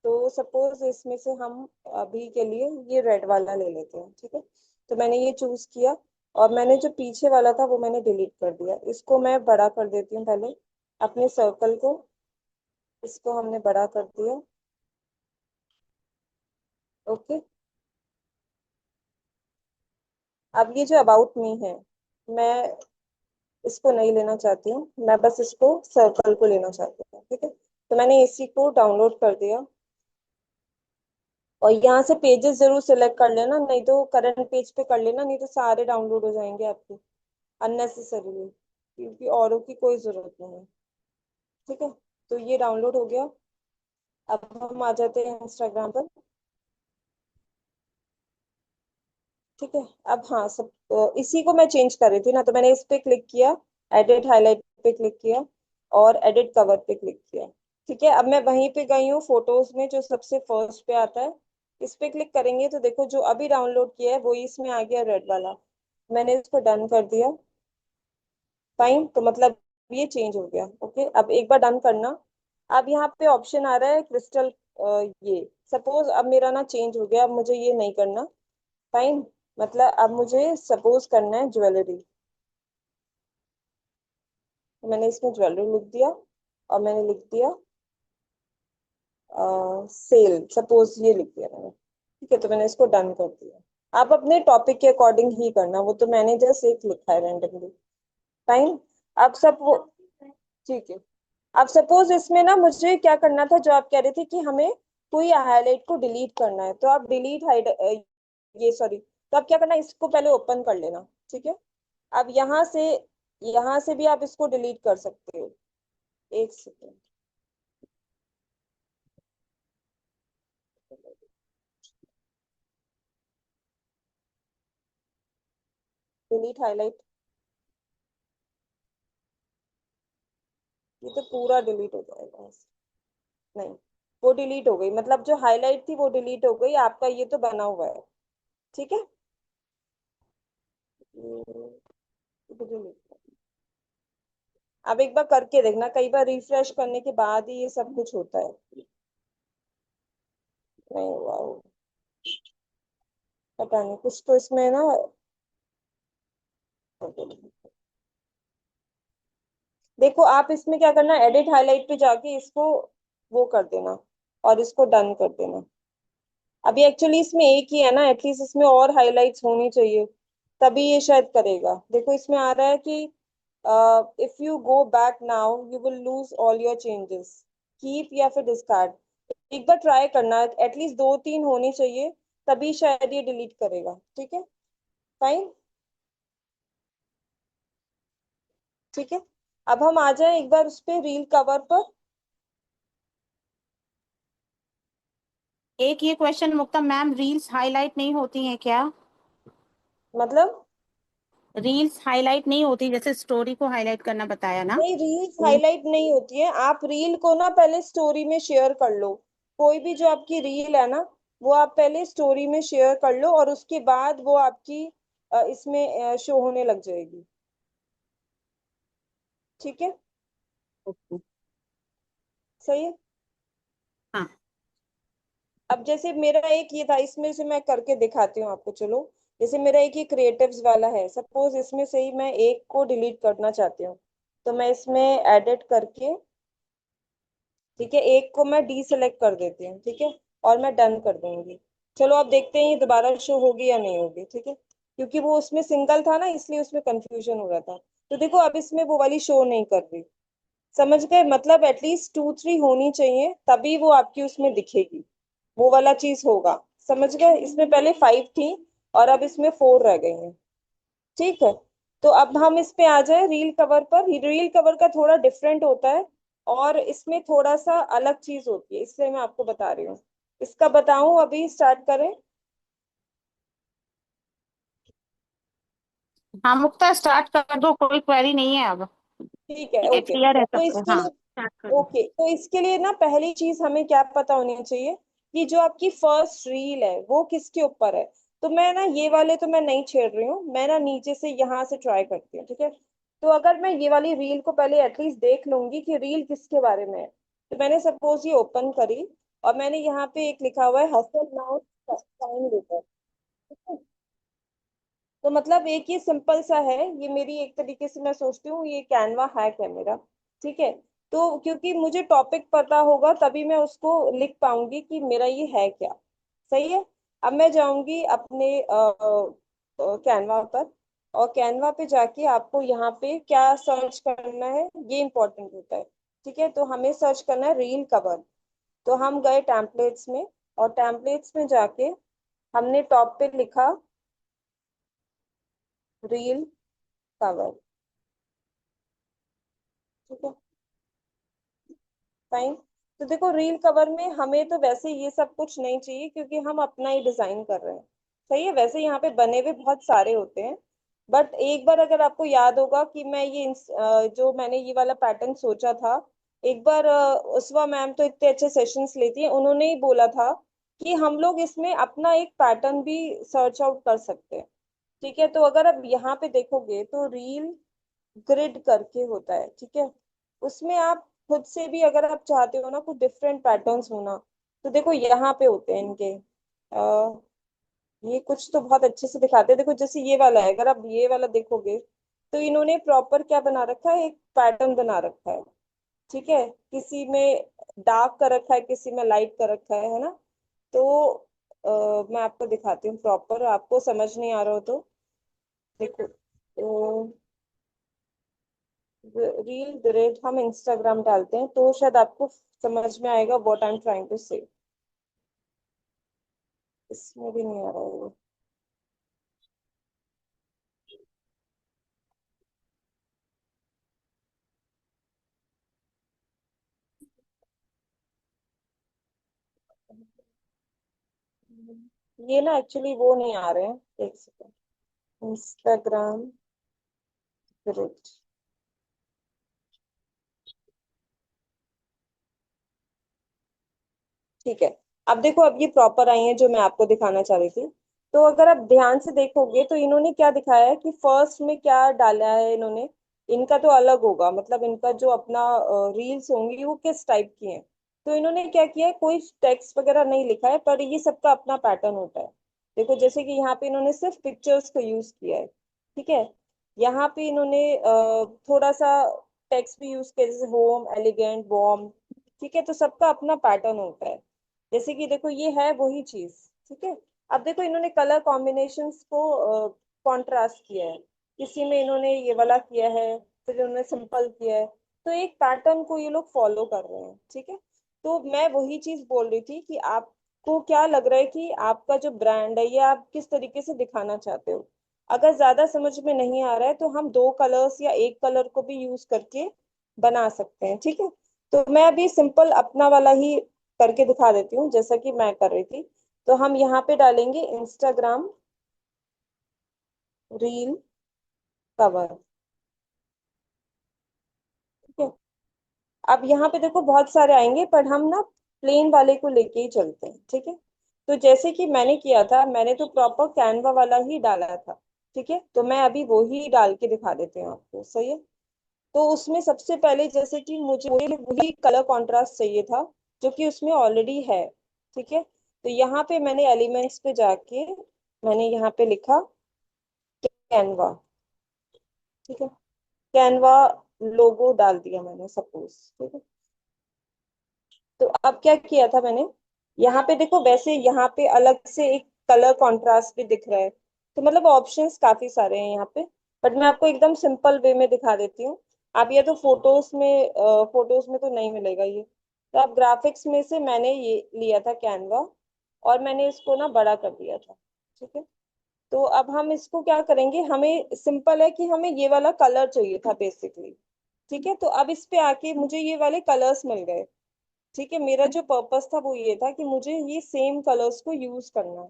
Speaker 1: तो सपोज इसमें से हम अभी के लिए ये रेड वाला ले लेते हैं, ठीक है। तो मैंने ये चूज किया, और मैंने जो पीछे वाला था वो मैंने डिलीट कर दिया, इसको मैं बड़ा कर देती हूँ पहले अपने सर्कल को, इसको हमने बड़ा कर दिया। ओके। अब ये जो अबाउट मी है, मैं इसको नहीं लेना चाहती हूँ, मैं बस इसको सर्कल को लेना चाहती हूँ। ठीक है, तो मैंने इसी को डाउनलोड कर दिया। और यहाँ से पेजेस जरूर सिलेक्ट कर लेना, नहीं तो करंट पेज पे कर लेना, नहीं तो सारे डाउनलोड हो जाएंगे आपके अननेसेसरीली, क्योंकि औरों की कोई जरूरत नहीं है। ठीक है, तो ये डाउनलोड हो गया। अब हम आ जाते हैं इंस्टाग्राम पर। ठीक है, अब हाँ सब इसी को मैं चेंज कर रही थी ना, तो मैंने इस पे क्लिक किया, एडिट हाईलाइट पे क्लिक किया और एडिट कवर पे क्लिक किया। ठीक है, अब मैं वहीं पे गई हूँ फोटोज में, जो सबसे फर्स्ट पे आता है। इस पे क्लिक करेंगे तो देखो जो अभी डाउनलोड किया है वो इसमें आ गया रेड वाला। मैंने इसको डन कर दिया। फाइन, तो मतलब ये चेंज हो गया। ओके, अब एक बार डन करना। अब यहाँ पे ऑप्शन आ रहा है क्रिस्टल। ये सपोज अब मेरा ना चेंज हो गया, अब मुझे ये नहीं करना। फाइन, मतलब अब मुझे सपोज करना है ज्वेलरी। तो मैंने इसमें ज्वेलरी लिख दिया और मैंने लिख दिया सेल, सपोज ये लिख दिया मैंने। ठीक है, तो मैंने इसको डन कर दिया। आप अपने टॉपिक के अकॉर्डिंग ही करना, वो तो मैंने जस्ट एक लिखा है रैंडमली। फाइन। अब सब वो ठीक है। अब सपोज इसमें ना मुझे क्या करना था, जो आप कह रहे थे कि हमें कोई हाईलाइट को डिलीट करना है, तो आप डिलीट हाइड ये सॉरी, तो आप क्या करना, इसको पहले ओपन कर लेना। ठीक है, अब यहाँ से भी आप इसको डिलीट कर सकते हो। एक सेकेंड। डिलीट हाईलाइट, ये तो पूरा डिलीट हो जाएगा ऐसे। नहीं, वो डिलीट हो गई, मतलब जो हाईलाइट थी वो डिलीट हो गई, आपका ये तो बना हुआ है। ठीक है, ये तो delete। अब एक बार करके देखना, कई बार रिफ्रेश करने के बाद ही ये सब कुछ होता है। नहीं हुआ वो, पता नहीं कुछ तो इसमें ना। देखो आप इसमें क्या करना, एडिट हाईलाइट पे जाके इसको वो कर देना और इसको डन कर देना। अभी एक्चुअली इसमें एक ही है ना, एटलीस्ट इसमें और हाइलाइट्स होनी चाहिए, तभी ये शायद करेगा। देखो इसमें आ रहा है कि if you go back now you will lose all your changes, keep या फिर डिस्कार्ड। एक बार ट्राई करना, एटलीस्ट दो तीन होनी चाहिए, तभी शायद ये डिलीट करेगा। ठीक है, फाइन। ठीक है, अब हम आ जाए एक बार उस पे रील कवर पर।
Speaker 2: एक ये क्वेश्चन मुक्ता मैम, रील्स हाईलाइट नहीं होती हैं क्या?
Speaker 1: मतलब
Speaker 2: रील्स हाईलाइट नहीं होती, जैसे स्टोरी को हाईलाइट करना बताया ना।
Speaker 1: नहीं, रील्स हाईलाइट नहीं होती है, आप रील को ना पहले स्टोरी में शेयर कर लो। कोई भी जो आपकी रील है ना, वो आप पहले स्टोरी में शेयर कर लो और उसके बाद वो आपकी इसमें शो होने लग जाएगी। ठीक है,
Speaker 2: ओके।
Speaker 1: सही है।
Speaker 2: हाँ।
Speaker 1: अब जैसे मेरा एक ये था, इसमें से मैं करके दिखाती हूँ आपको, चलो। जैसे मेरा एक ये क्रिएटिव्स वाला है, सपोज इसमें से ही मैं एक को डिलीट करना चाहती हूँ, तो मैं इसमें एडिट करके, ठीक है, एक को मैं डी सेलेक्ट कर देती हूँ। ठीक है, और मैं डन कर दूंगी। चलो अब देखते हैं ये दोबारा शो होगी या नहीं होगी। ठीक है, क्योंकि वो उसमें सिंगल था ना, इसलिए उसमें कंफ्यूजन हो रहा था। तो देखो अब इसमें वो वाली शो नहीं कर रही। समझ गए, मतलब एटलीस्ट टू थ्री होनी चाहिए, तभी वो आपकी उसमें दिखेगी, वो वाला चीज होगा। समझ गए, इसमें पहले फाइव थी और अब इसमें फोर रह गई हैं। ठीक है, तो अब हम इस पे आ जाए रील कवर पर। रील कवर का थोड़ा डिफरेंट होता है और इसमें थोड़ा सा अलग चीज होती है, इसलिए मैं आपको बता रही हूँ। इसका बताऊं, अभी स्टार्ट करें?
Speaker 2: हाँ मुक्ता, स्टार्ट कर दो, कोई क्वेरी नहीं है अब।
Speaker 1: ठीक है,
Speaker 2: ठीक है,
Speaker 1: ओके।
Speaker 2: क्लियर है
Speaker 1: तो
Speaker 2: सब कुछ।
Speaker 1: इसके
Speaker 2: हाँ,
Speaker 1: लिए
Speaker 2: स्टार्ट कर दो।
Speaker 1: ओके, तो इसके लिए ना पहली चीज हमें क्या पता होनी चाहिए, कि जो आपकी फर्स्ट रील है वो किसके ऊपर है। तो मैं ना ये वाले तो मैं नहीं छेड़ रही हूँ, मैं ना नीचे से यहाँ से ट्राई करती हूँ। ठीक है, तो अगर मैं ये वाली रील को पहले एटलीस्ट देख लूंगी कि रील किसके बारे में है, तो मैंने सपोज ये ओपन करी और मैंने यहाँ पे एक लिखा हुआ है हसल नाउ टाइम लेटर। तो मतलब एक ये सिंपल सा है, ये मेरी एक तरीके से मैं सोचती हूँ ये कैनवा हैक है मेरा। ठीक है, तो क्योंकि मुझे टॉपिक पता होगा तभी मैं उसको लिख पाऊंगी कि मेरा ये है क्या। सही है। अब मैं जाऊंगी अपने कैनवा पर, और कैनवा पे जाके आपको यहाँ पे क्या सर्च करना है ये इंपॉर्टेंट होता है। ठीक है, तो हमें सर्च करना है रील कवर। तो हम गए टेम्पलेट्स में, और टेम्पलेट्स में जाके हमने टॉप पे लिखा रील कवर। ठीक है, फाइन। तो देखो रील कवर में हमें तो वैसे ये सब कुछ नहीं चाहिए, क्योंकि हम अपना ही डिजाइन कर रहे हैं। सही है, वैसे यहाँ पे बने हुए बहुत सारे होते हैं। बट एक बार अगर आपको याद होगा कि मैं ये जो मैंने ये वाला पैटर्न सोचा था, एक बार उस्वा मैम तो इतने अच्छे सेशंस लेती हैं, उन्होंने ही बोला था कि हम लोग इसमें अपना एक पैटर्न भी सर्च आउट कर सकते हैं। ठीक है, तो अगर आप यहाँ पे देखोगे तो रील ग्रिड करके होता है। ठीक है, उसमें आप खुद से भी अगर आप चाहते हो ना कुछ डिफरेंट पैटर्न्स होना, तो देखो यहाँ पे होते हैं इनके। ये कुछ तो बहुत अच्छे से दिखाते हैं। देखो जैसे ये वाला है, अगर आप ये वाला देखोगे तो इन्होंने प्रॉपर क्या बना रखा है, एक पैटर्न बना रखा है। ठीक है, किसी में डार्क कर रखा है, किसी में लाइट कर रखा है ना। तो मैं आपको दिखाती हूँ प्रॉपर, आपको समझ नहीं आ रहा हो तो देखो। रील ग्रिड हम इंस्टाग्राम डालते हैं तो शायद आपको समझ में आएगा what I am trying to say. इसमें भी नहीं आ रहा है ये ना, एक्चुअली वो नहीं आ रहे हैं। एक सेकंड, इंस्टाग्राम ग्रिड। ठीक है, अब देखो, अब ये प्रॉपर आई है जो मैं आपको दिखाना चाह रही थी। तो अगर आप ध्यान से देखोगे तो इन्होंने क्या दिखाया है कि फर्स्ट में क्या डाला है इन्होंने। इनका तो अलग होगा, मतलब इनका जो अपना रील्स होंगी वो किस टाइप की हैं। तो इन्होंने क्या किया है, कोई टेक्स्ट वगैरह नहीं लिखा है, पर ये सबका अपना पैटर्न होता है। देखो जैसे कि यहाँ पे इन्होंने सिर्फ पिक्चर्स को यूज किया है। ठीक है, यहाँ पे इन्होंने थोड़ा सा टेक्स्ट भी यूज किया, जैसे होम, एलिगेंट, वॉर्म। ठीक है, तो सबका अपना पैटर्न होता है। जैसे कि देखो ये है वही चीज। ठीक है, अब देखो इन्होंने कलर कॉम्बिनेशंस को कॉन्ट्रास्ट किया है। किसी में इन्होंने ये वाला किया है, फिर इन्होंने सिंपल किया है। तो एक पैटर्न को ये लोग फॉलो कर रहे हैं। ठीक है, तो मैं वही चीज बोल रही थी कि आपको क्या लग रहा है कि आपका जो ब्रांड है ये आप किस तरीके से दिखाना चाहते हो। अगर ज्यादा समझ में नहीं आ रहा है तो हम दो कलर्स या एक कलर को भी यूज करके बना सकते हैं। ठीक है, तो मैं अभी सिंपल अपना वाला ही करके दिखा देती हूँ जैसा कि मैं कर रही थी। तो हम यहाँ पे डालेंगे इंस्टाग्राम रील कवर। ठीक है, अब यहाँ पे देखो बहुत सारे आएंगे, पर हम ना प्लेन वाले को लेके ही चलते हैं। ठीक है, तो जैसे कि मैंने किया था, मैंने तो प्रॉपर कैनवा वाला ही डाला था। ठीक है, तो मैं अभी वो ही डाल के दिखा देती हूँ आपको। सही है, तो उसमें सबसे पहले जैसे कि मुझे वही कलर कॉन्ट्रास्ट चाहिए था जो कि उसमें ऑलरेडी है। ठीक है, तो यहाँ पे मैंने एलिमेंट्स पे जाके मैंने यहाँ पे लिखा कैनवा। ठीक है, कैनवा लोगो डाल दिया मैंने सपोज। ठीक है, तो अब क्या किया था मैंने, यहाँ पे देखो वैसे यहाँ पे अलग से एक कलर कॉन्ट्रास्ट भी दिख रहा है। तो मतलब ऑप्शंस काफी सारे हैं यहाँ पे, बट मैं आपको एकदम सिंपल वे में दिखा देती हूँ। आप ये तो फोटोज में तो नहीं मिलेगा ये। तो आप ग्राफिक्स में से मैंने ये लिया था कैनवा, और मैंने इसको ना बड़ा कर दिया था। ठीक है, तो अब हम इसको क्या करेंगे, हमें सिंपल है कि हमें ये वाला कलर चाहिए था बेसिकली। ठीक है, तो अब इस पे आके मुझे ये वाले कलर्स मिल गए। ठीक है, मेरा जो पर्पस था वो ये था कि मुझे ये सेम कलर्स को यूज करना है।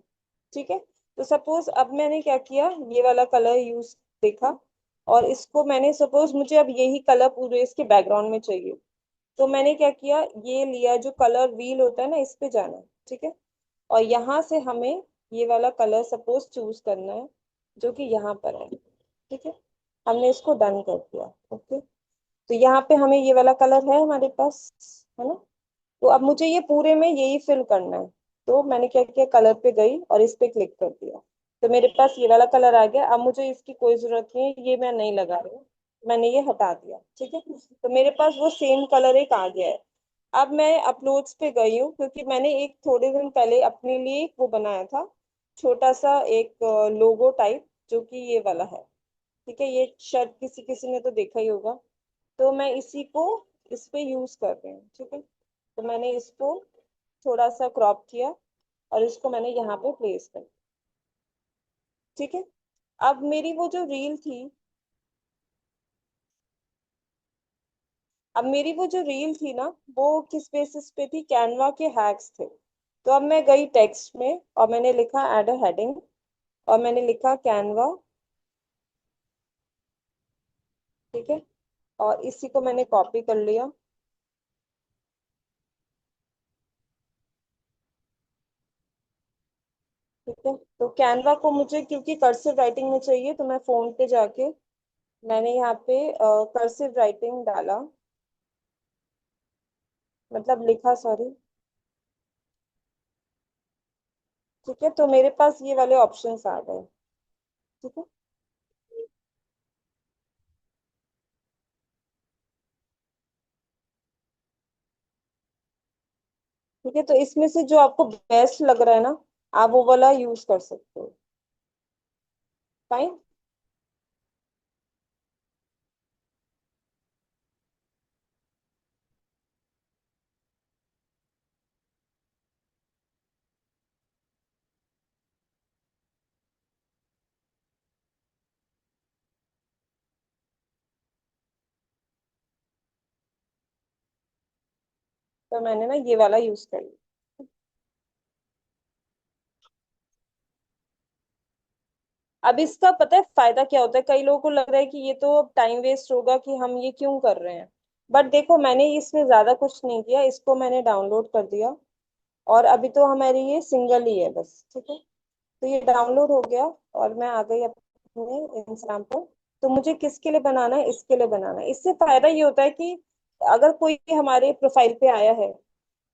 Speaker 1: ठीक है, तो सपोज अब मैंने क्या किया, ये वाला कलर यूज देखा, और इसको मैंने सपोज मुझे अब यही कलर पूरे इसके बैकग्राउंड में चाहिए। तो मैंने क्या किया, ये लिया, जो कलर व्हील होता है ना इस पे जाना है। ठीक है, और यहाँ से हमें ये वाला कलर सपोज चूज करना है जो कि यहाँ पर है। ठीक है, हमने इसको डन कर दिया। ओके, तो यहाँ पे हमें ये वाला कलर है हमारे पास, है ना। तो अब मुझे ये पूरे में यही फिल करना है। तो मैंने क्या किया, कलर पे गई और इस पे क्लिक कर दिया। तो मेरे पास ये वाला कलर आ गया। अब मुझे इसकी कोई जरूरत नहीं है, ये मैं नहीं लगा रही हूँ। मैंने ये हटा दिया, ठीक है। तो मेरे पास वो सेम कलर एक आ गया है। अब मैं अपलोड्स पे गई हूँ, क्योंकि मैंने एक थोड़े दिन पहले अपने लिए एक वो बनाया था, छोटा सा एक लोगो टाइप, जो कि ये वाला है। ठीक है, ये शायद किसी किसी ने तो देखा ही होगा। तो मैं इसी को इस पे यूज कर रही हूँ, ठीक है। तो मैंने इसको थोड़ा सा क्रॉप किया और इसको मैंने यहाँ पे प्लेस कर, ठीक है। अब मेरी वो जो रील थी, अब मेरी वो जो रील थी ना, वो किस बेसिस पे थी, कैनवा के हैक्स थे। तो अब मैं गई टेक्स्ट में और मैंने लिखा एड अ हेडिंग, और मैंने लिखा कैनवा, ठीक है। और इसी को मैंने कॉपी कर लिया, ठीक है। तो कैनवा को मुझे क्योंकि कर्सिव राइटिंग में चाहिए, तो मैं फोन पे जाके मैंने यहाँ पे कर्सिव राइटिंग डाला, मतलब लिखा, सॉरी। ठीक है, तो मेरे पास ये वाले ऑप्शंस आ गए, ठीक है। ठीक है, तो इसमें से जो आपको बेस्ट लग रहा है ना, आप वो वाला यूज कर सकते हो। फाइन। तो मैंने ना ये वाला यूज कर लिया। अब इसका पता है फायदा क्या होता है, कई लोगों को लग रहा है कि ये तो अब टाइम वेस्ट होगा, कि हम ये क्यों कर रहे हैं। बट देखो, मैंने इसमें ज्यादा कुछ नहीं किया, इसको मैंने डाउनलोड कर दिया, और अभी तो हमारी ये सिंगल ही है बस, ठीक है। तो ये डाउनलोड हो गया, और मैं आ गई अपने इंस्टाग्राम पर। तो मुझे किसके लिए बनाना है, इसके लिए बनाना है। इससे फायदा ये होता है कि अगर कोई हमारे प्रोफाइल पे आया है,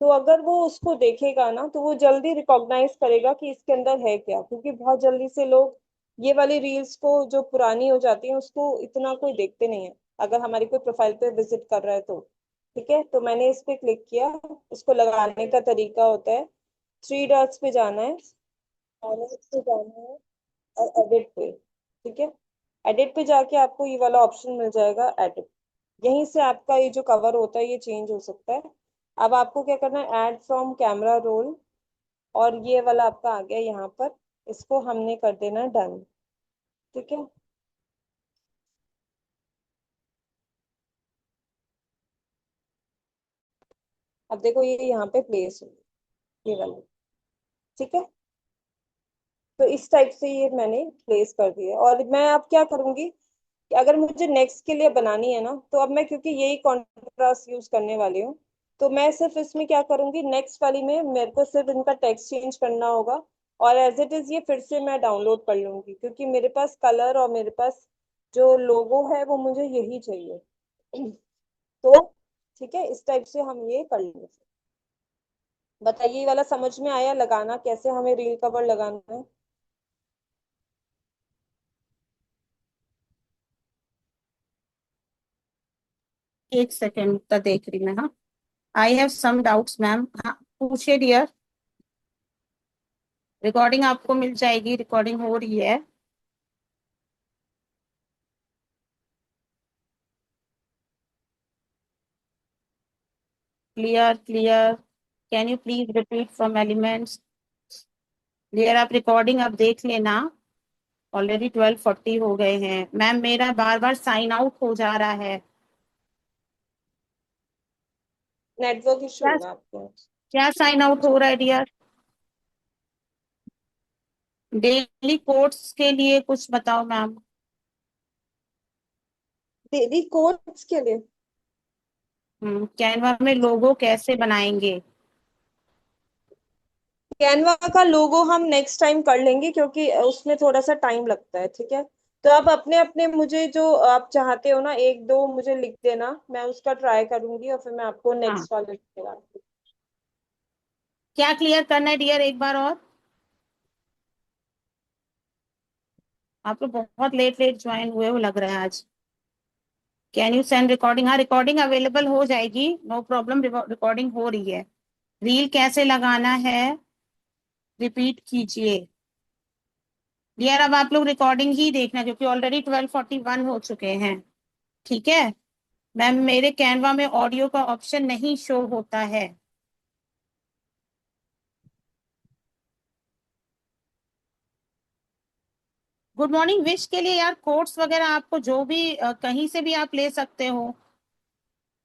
Speaker 1: तो अगर वो उसको देखेगा ना, तो वो जल्दी रिकॉग्नाइज करेगा कि इसके अंदर है क्या, क्योंकि बहुत जल्दी से लोग ये वाली रील्स को जो पुरानी हो जाती है उसको इतना कोई देखते नहीं है, अगर हमारी कोई प्रोफाइल पे विजिट कर रहा है तो। ठीक है, तो मैंने इस पे क्लिक किया। इसको लगाने का तरीका होता है, थ्री डॉट्स पे जाना है, और इस पे जाना है, और एडिट पे, ठीक है। एडिट पे जाके आपको ये वाला ऑप्शन मिल जाएगा, एडिट। यहीं से आपका ये जो कवर होता है ये चेंज हो सकता है। अब आपको क्या करना है, ऐड फ्रॉम कैमरा रोल, और ये वाला आपका आ गया यहाँ पर, इसको हमने कर देना डन, ठीक है। अब देखो ये यहाँ पे प्लेस हो, ये वाला, ठीक है। तो इस टाइप से ये मैंने प्लेस कर दिया, और मैं अब क्या करूंगी कि अगर मुझे नेक्स्ट के लिए बनानी है ना, तो अब मैं क्योंकि यही कॉन्ट्रास्ट यूज करने वाली हूँ, तो मैं सिर्फ इसमें क्या करूंगी, नेक्स्ट वाली में मेरे को सिर्फ इनका टेक्स्ट चेंज करना होगा, और एज इट इज ये फिर से मैं डाउनलोड कर लूंगी, क्योंकि मेरे पास कलर और मेरे पास जो लोगो है वो मुझे यही चाहिए। तो ठीक है, इस टाइप से हम ये कर लेंगे। बताइए, ये वाला समझ में आया, लगाना कैसे हमें रील कवर लगाना है।
Speaker 2: एक सेकेंड का देख रही मैं। हाँ, I have some doubts ma'am. हाँ, पूछिए डियर। रिकॉर्डिंग आपको मिल जाएगी, रिकॉर्डिंग हो रही है। Clear clear. Can you please repeat from elements. Dear, आप रिकॉर्डिंग अब देख लेना। ऑलरेडी 12:40 हो गए हैं मैम, मेरा बार बार साइन आउट हो जा रहा है।
Speaker 1: नेटवर्क इशू
Speaker 2: क्या
Speaker 1: होगा आपको।
Speaker 2: क्या साइन आउट हो रहा है डियर? डेली कोर्स के लिए कुछ बताओ मैम।
Speaker 1: डेली कोड्स के लिए
Speaker 2: कैनवा में लोगो कैसे बनाएंगे?
Speaker 1: कैनवा का लोगो हम नेक्स्ट टाइम कर लेंगे, क्योंकि उसमें थोड़ा सा टाइम लगता है, ठीक है। तो आप अपने अपने मुझे जो आप चाहते हो ना, एक दो मुझे लिख देना, मैं उसका ट्राई करूंगी, और फिर मैं आपको
Speaker 2: हाँ,
Speaker 1: नेक्स्ट वाले के बाद।
Speaker 2: क्या क्लियर करना है डियर, एक बार और? आप लोग बहुत लेट लेट ज्वाइन हुए हो लग रहा है आज। Can you send recording? हाँ, रिकॉर्डिंग अवेलेबल हो जाएगी, नो प्रॉब्लम, रिकॉर्डिंग हो रही है। रील कैसे लगाना है रिपीट कीजिए। यार अब आप लोग रिकॉर्डिंग ही देखना, क्योंकि ऑलरेडी 12:41 हो चुके हैं। ठीक है मैम, मेरे कैनवा में ऑडियो का ऑप्शन नहीं शो होता है। गुड मॉर्निंग विश के लिए यार कोट्स वगैरह आपको जो भी कहीं से भी आप ले सकते हो।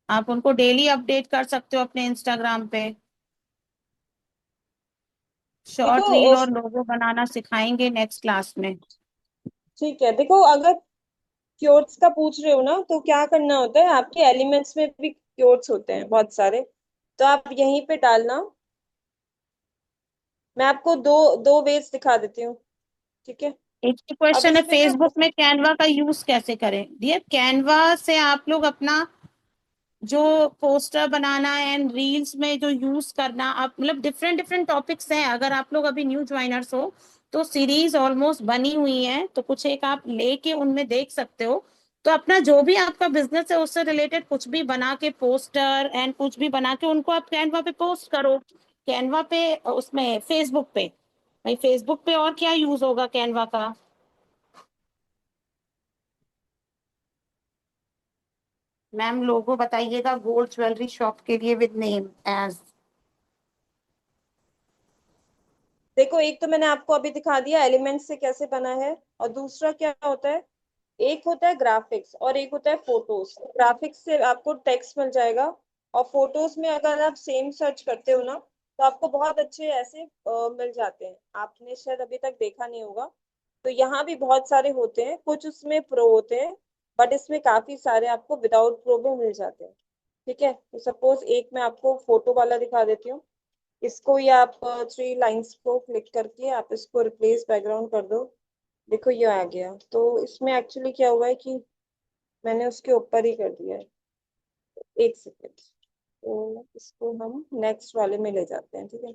Speaker 2: आप उनको डेली अपडेट कर सकते हो अपने इंस्टाग्राम पे।
Speaker 1: देखो
Speaker 2: शॉर्ट रील और लोगो बनाना सिखाएंगे नेक्स्ट क्लास में।
Speaker 1: ठीक है, देखो अगर क्योर्ट्स का पूछ रहे हो ना, तो क्या करना होता है, आपके एलिमेंट्स में भी क्योर्ट्स होते हैं बहुत सारे, तो आप यहीं पे डालना। मैं आपको दो दो वेज दिखा देती हूँ, ठीक है।
Speaker 2: एक
Speaker 1: अब
Speaker 2: क्वेश्चन है,
Speaker 1: इसमें ना,
Speaker 2: फेसबुक में कैनवा का यूज कैसे करें? डियर, कैनवा से आप लोग अपना जो पोस्टर बनाना एंड रील्स में जो यूज करना, आप मतलब डिफरेंट डिफरेंट टॉपिक्स हैं। अगर आप लोग अभी न्यू ज्वाइनर्स हो तो सीरीज ऑलमोस्ट बनी हुई है, तो कुछ एक आप लेके उनमें देख सकते हो। तो अपना जो भी आपका बिजनेस है उससे रिलेटेड कुछ भी बना के, पोस्टर एंड कुछ भी बना के उनको आप कैनवा पे पोस्ट करो। कैनवा पे, उसमें फेसबुक पे। भाई फेसबुक पे और क्या यूज होगा कैनवा का? मैम लोगो बताइएगा गोल्ड ज्वेलरी शॉप के लिए विद नेम एज।
Speaker 1: देखो एक तो मैंने आपको अभी दिखा दिया एलिमेंट से कैसे बना है, और दूसरा क्या होता है, एक होता है ग्राफिक्स और एक होता है फोटोज। ग्राफिक्स से आपको टेक्स्ट मिल जाएगा, और फोटोज में अगर आप सेम सर्च करते हो ना, तो आपको बहुत अच्छे ऐसे मिल जाते हैं। आपने शायद अभी तक देखा नहीं होगा, तो यहाँ भी बहुत सारे होते हैं, कुछ उसमें प्रो होते हैं, बट इसमें काफी सारे आपको विदाउट प्रो भी मिल जाते हैं। ठीक है, तो सपोज एक मैं आपको फोटो वाला दिखा देती हूँ। इसको, ये आप थ्री लाइंस को क्लिक करके आप इसको रिप्लेस बैकग्राउंड कर दो। देखो ये आ गया, तो इसमें एक्चुअली क्या हुआ है कि मैंने उसके ऊपर ही कर दिया है। एक सेकेंड, तो इसको हम नेक्स्ट वाले में ले जाते हैं, ठीक है।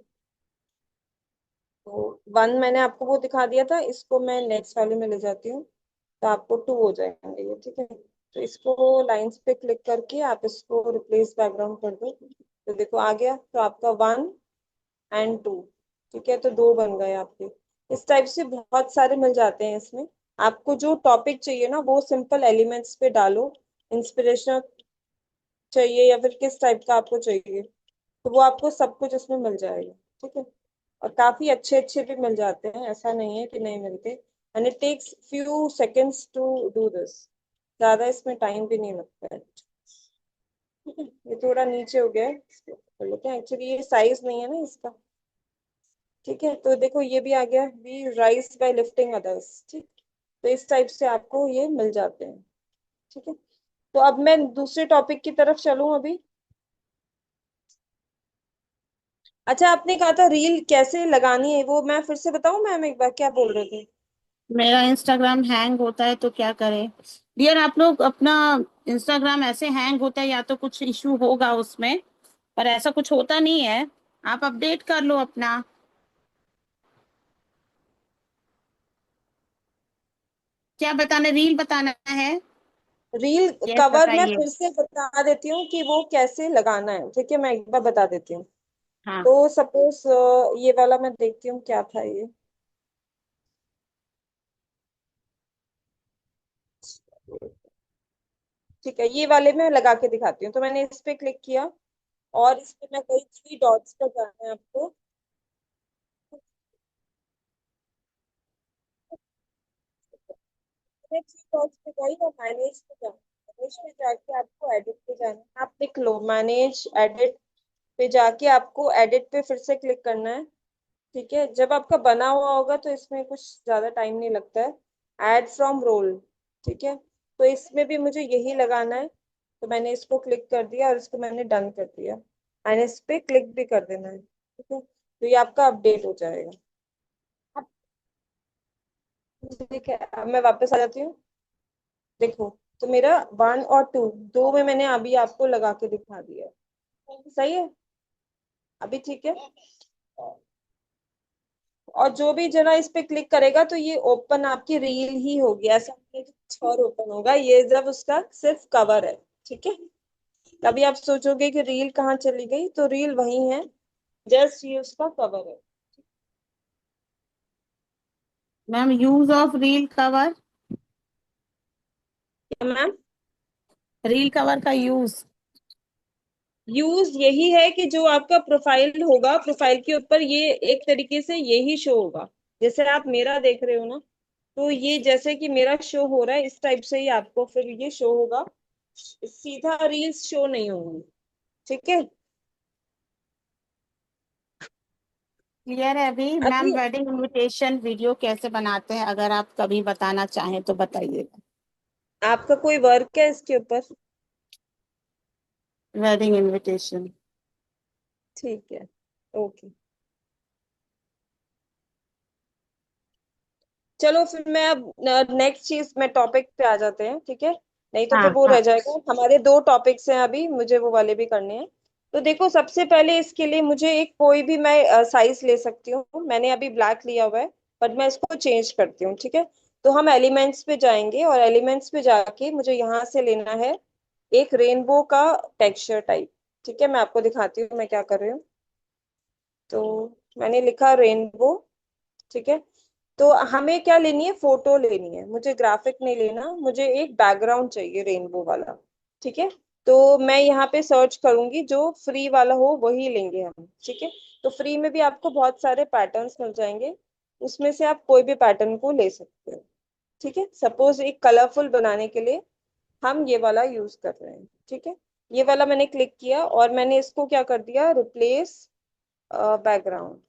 Speaker 1: तो वन मैंने आपको वो दिखा दिया था, इसको मैं नेक्स्ट वाले में ले जाती हूँ, तो आपको टू हो जाएंगे ये, ठीक है। तो इसको लाइंस पे क्लिक करके आप इसको रिप्लेस बैकग्राउंड कर दो, तो देखो आ गया, तो आपका वन एंड टू, ठीक है, तो दो बन गए आपके। इस टाइप से बहुत सारे मिल जाते हैं इसमें। आपको जो टॉपिक चाहिए ना, वो सिंपल एलिमेंट्स पे डालो। इंस्पिरेशनल चाहिए या फिर किस टाइप का आपको चाहिए, तो वो आपको सब कुछ इसमें मिल जाएगा, ठीक है। और काफी अच्छे अच्छे भी मिल जाते हैं, ऐसा नहीं है कि नहीं मिलते। And it takes few seconds to do this, ज्यादा इसमें टाइम भी नहीं लगता है। ठीक है, ये थोड़ा नीचे हो गया है, इसको कर लेते हैं, एक्चुअली ये साइज नहीं है ना इसका। ठीक है, तो देखो ये भी आ गया, we rise by lifting others, ठीक। तो इस टाइप से आपको ये मिल जाते हैं, ठीक है। तो अब मैं दूसरे टॉपिक की तरफ चलूं अभी। अच्छा, आपने कहा था रील कैसे लगानी है, वो मैं फिर से बताऊं मैम, एक बार क्या बोल रहे थे।
Speaker 2: मेरा इंस्टाग्राम हैंग होता है तो क्या करें? डियर आप लोग अपना इंस्टाग्राम ऐसे हैंग होता है, या तो कुछ इशू होगा उसमें, पर ऐसा कुछ होता नहीं है। आप अपडेट कर लो अपना। क्या बताना, रील बताना है?
Speaker 1: रील
Speaker 2: यस
Speaker 1: कवर मैं
Speaker 2: बताइए।
Speaker 1: फिर से बता देती हूँ कि वो कैसे लगाना है, ठीक है, मैं एक बार बता देती हूँ।
Speaker 2: हाँ।
Speaker 1: तो सपोज ये वाला मैं देखती हूँ क्या था ये। ठीक है, ये वाले मैं लगा के दिखाती हूँ। तो मैंने इस पे क्लिक किया, और इस पे मैं गई, थ्री डॉट्स पे जाना है आपको। मैं थ्री डॉट्स पे गई और मैनेज पे जाना, मैनेज पे जाके आपको एडिट पे जाना है। आप लिख लो मैनेज एडिट पे जाके आपको एडिट पे फिर से क्लिक करना है। ठीक है, जब आपका बना हुआ होगा तो इसमें कुछ ज्यादा टाइम नहीं लगता है। ऐड फ्रॉम रोल, ठीक है, तो इसमें भी मुझे यही लगाना है। तो मैंने इसको क्लिक कर दिया और इसको मैंने डन कर दिया, एंड इस पे क्लिक भी कर देना है, ठीक है, तो ये आपका अपडेट हो जाएगा। अब ठीक है, अब मैं वापस आ जाती हूँ। देखो, तो मेरा वन और टू, दो में मैंने अभी आपको लगा के दिखा दिया है। सही है, अभी ठीक है। और जो भी जना इस पे क्लिक करेगा तो ये ओपन आपकी रील ही होगी, ऐसा नहीं है कि कुछ और ओपन होगा, ये जब उसका सिर्फ कवर है। ठीक है, तभी आप सोचोगे कि रील कहाँ चली गई, तो रील वही है, जस्ट ये उसका कवर है।
Speaker 2: Ma'am use of reel cover,
Speaker 1: क्या मैम?
Speaker 2: रील कवर का यूज।
Speaker 1: यूज यही है कि जो आपका प्रोफाइल होगा, प्रोफाइल के ऊपर ये एक तरीके से यही शो होगा, जैसे आप मेरा देख रहे हो ना, तो ये जैसे कि मेरा शो हो रहा है इस टाइप से ही आपको फिर ये शो होगा, सीधा रील्स शो नहीं होंगी। ठीक है।
Speaker 2: क्लियर है अभी? मैम
Speaker 1: अभी
Speaker 2: वेडिंग इनविटेशन वीडियो कैसे बनाते हैं, अगर आप कभी बताना चाहें तो बताइएगा।
Speaker 1: आपका कोई वर्क है इसके ऊपर?
Speaker 2: Wedding invitation.
Speaker 1: ठीक है, ओके। चलो फिर मैं अब नेक्स्ट चीज में टॉपिक पे आ जाते हैं, ठीक है, नहीं तो फिर
Speaker 2: हाँ
Speaker 1: वो
Speaker 2: हाँ।
Speaker 1: रह जाएगा। हमारे दो टॉपिक्स हैं अभी, मुझे वो वाले भी करने हैं। तो देखो, सबसे पहले इसके लिए मुझे एक कोई भी मैं साइज ले सकती हूँ, मैंने अभी ब्लैक लिया हुआ है, बट मैं इसको चेंज करती हूँ। ठीक है, तो हम एलिमेंट्स पे जाएंगे और एलिमेंट्स पे जाके मुझे यहाँ से लेना है एक रेनबो का टेक्सचर टाइप। ठीक है, मैं आपको दिखाती हूँ मैं क्या कर रही हूँ। तो मैंने लिखा रेनबो। ठीक है, तो हमें क्या लेनी है, फोटो लेनी है, मुझे ग्राफिक नहीं लेना, मुझे एक बैकग्राउंड चाहिए रेनबो वाला। ठीक है, तो मैं यहाँ पे सर्च करूंगी, जो फ्री वाला हो वही लेंगे हम। ठीक है, तो फ्री में भी आपको बहुत सारे पैटर्न्स मिल जाएंगे, उसमें से आप कोई भी पैटर्न को ले सकते हो। ठीक है, सपोज एक कलरफुल बनाने के लिए हम ये वाला यूज कर रहे हैं। ठीक है, ये वाला मैंने क्लिक किया और मैंने इसको क्या कर दिया, रिप्लेस बैकग्राउंड।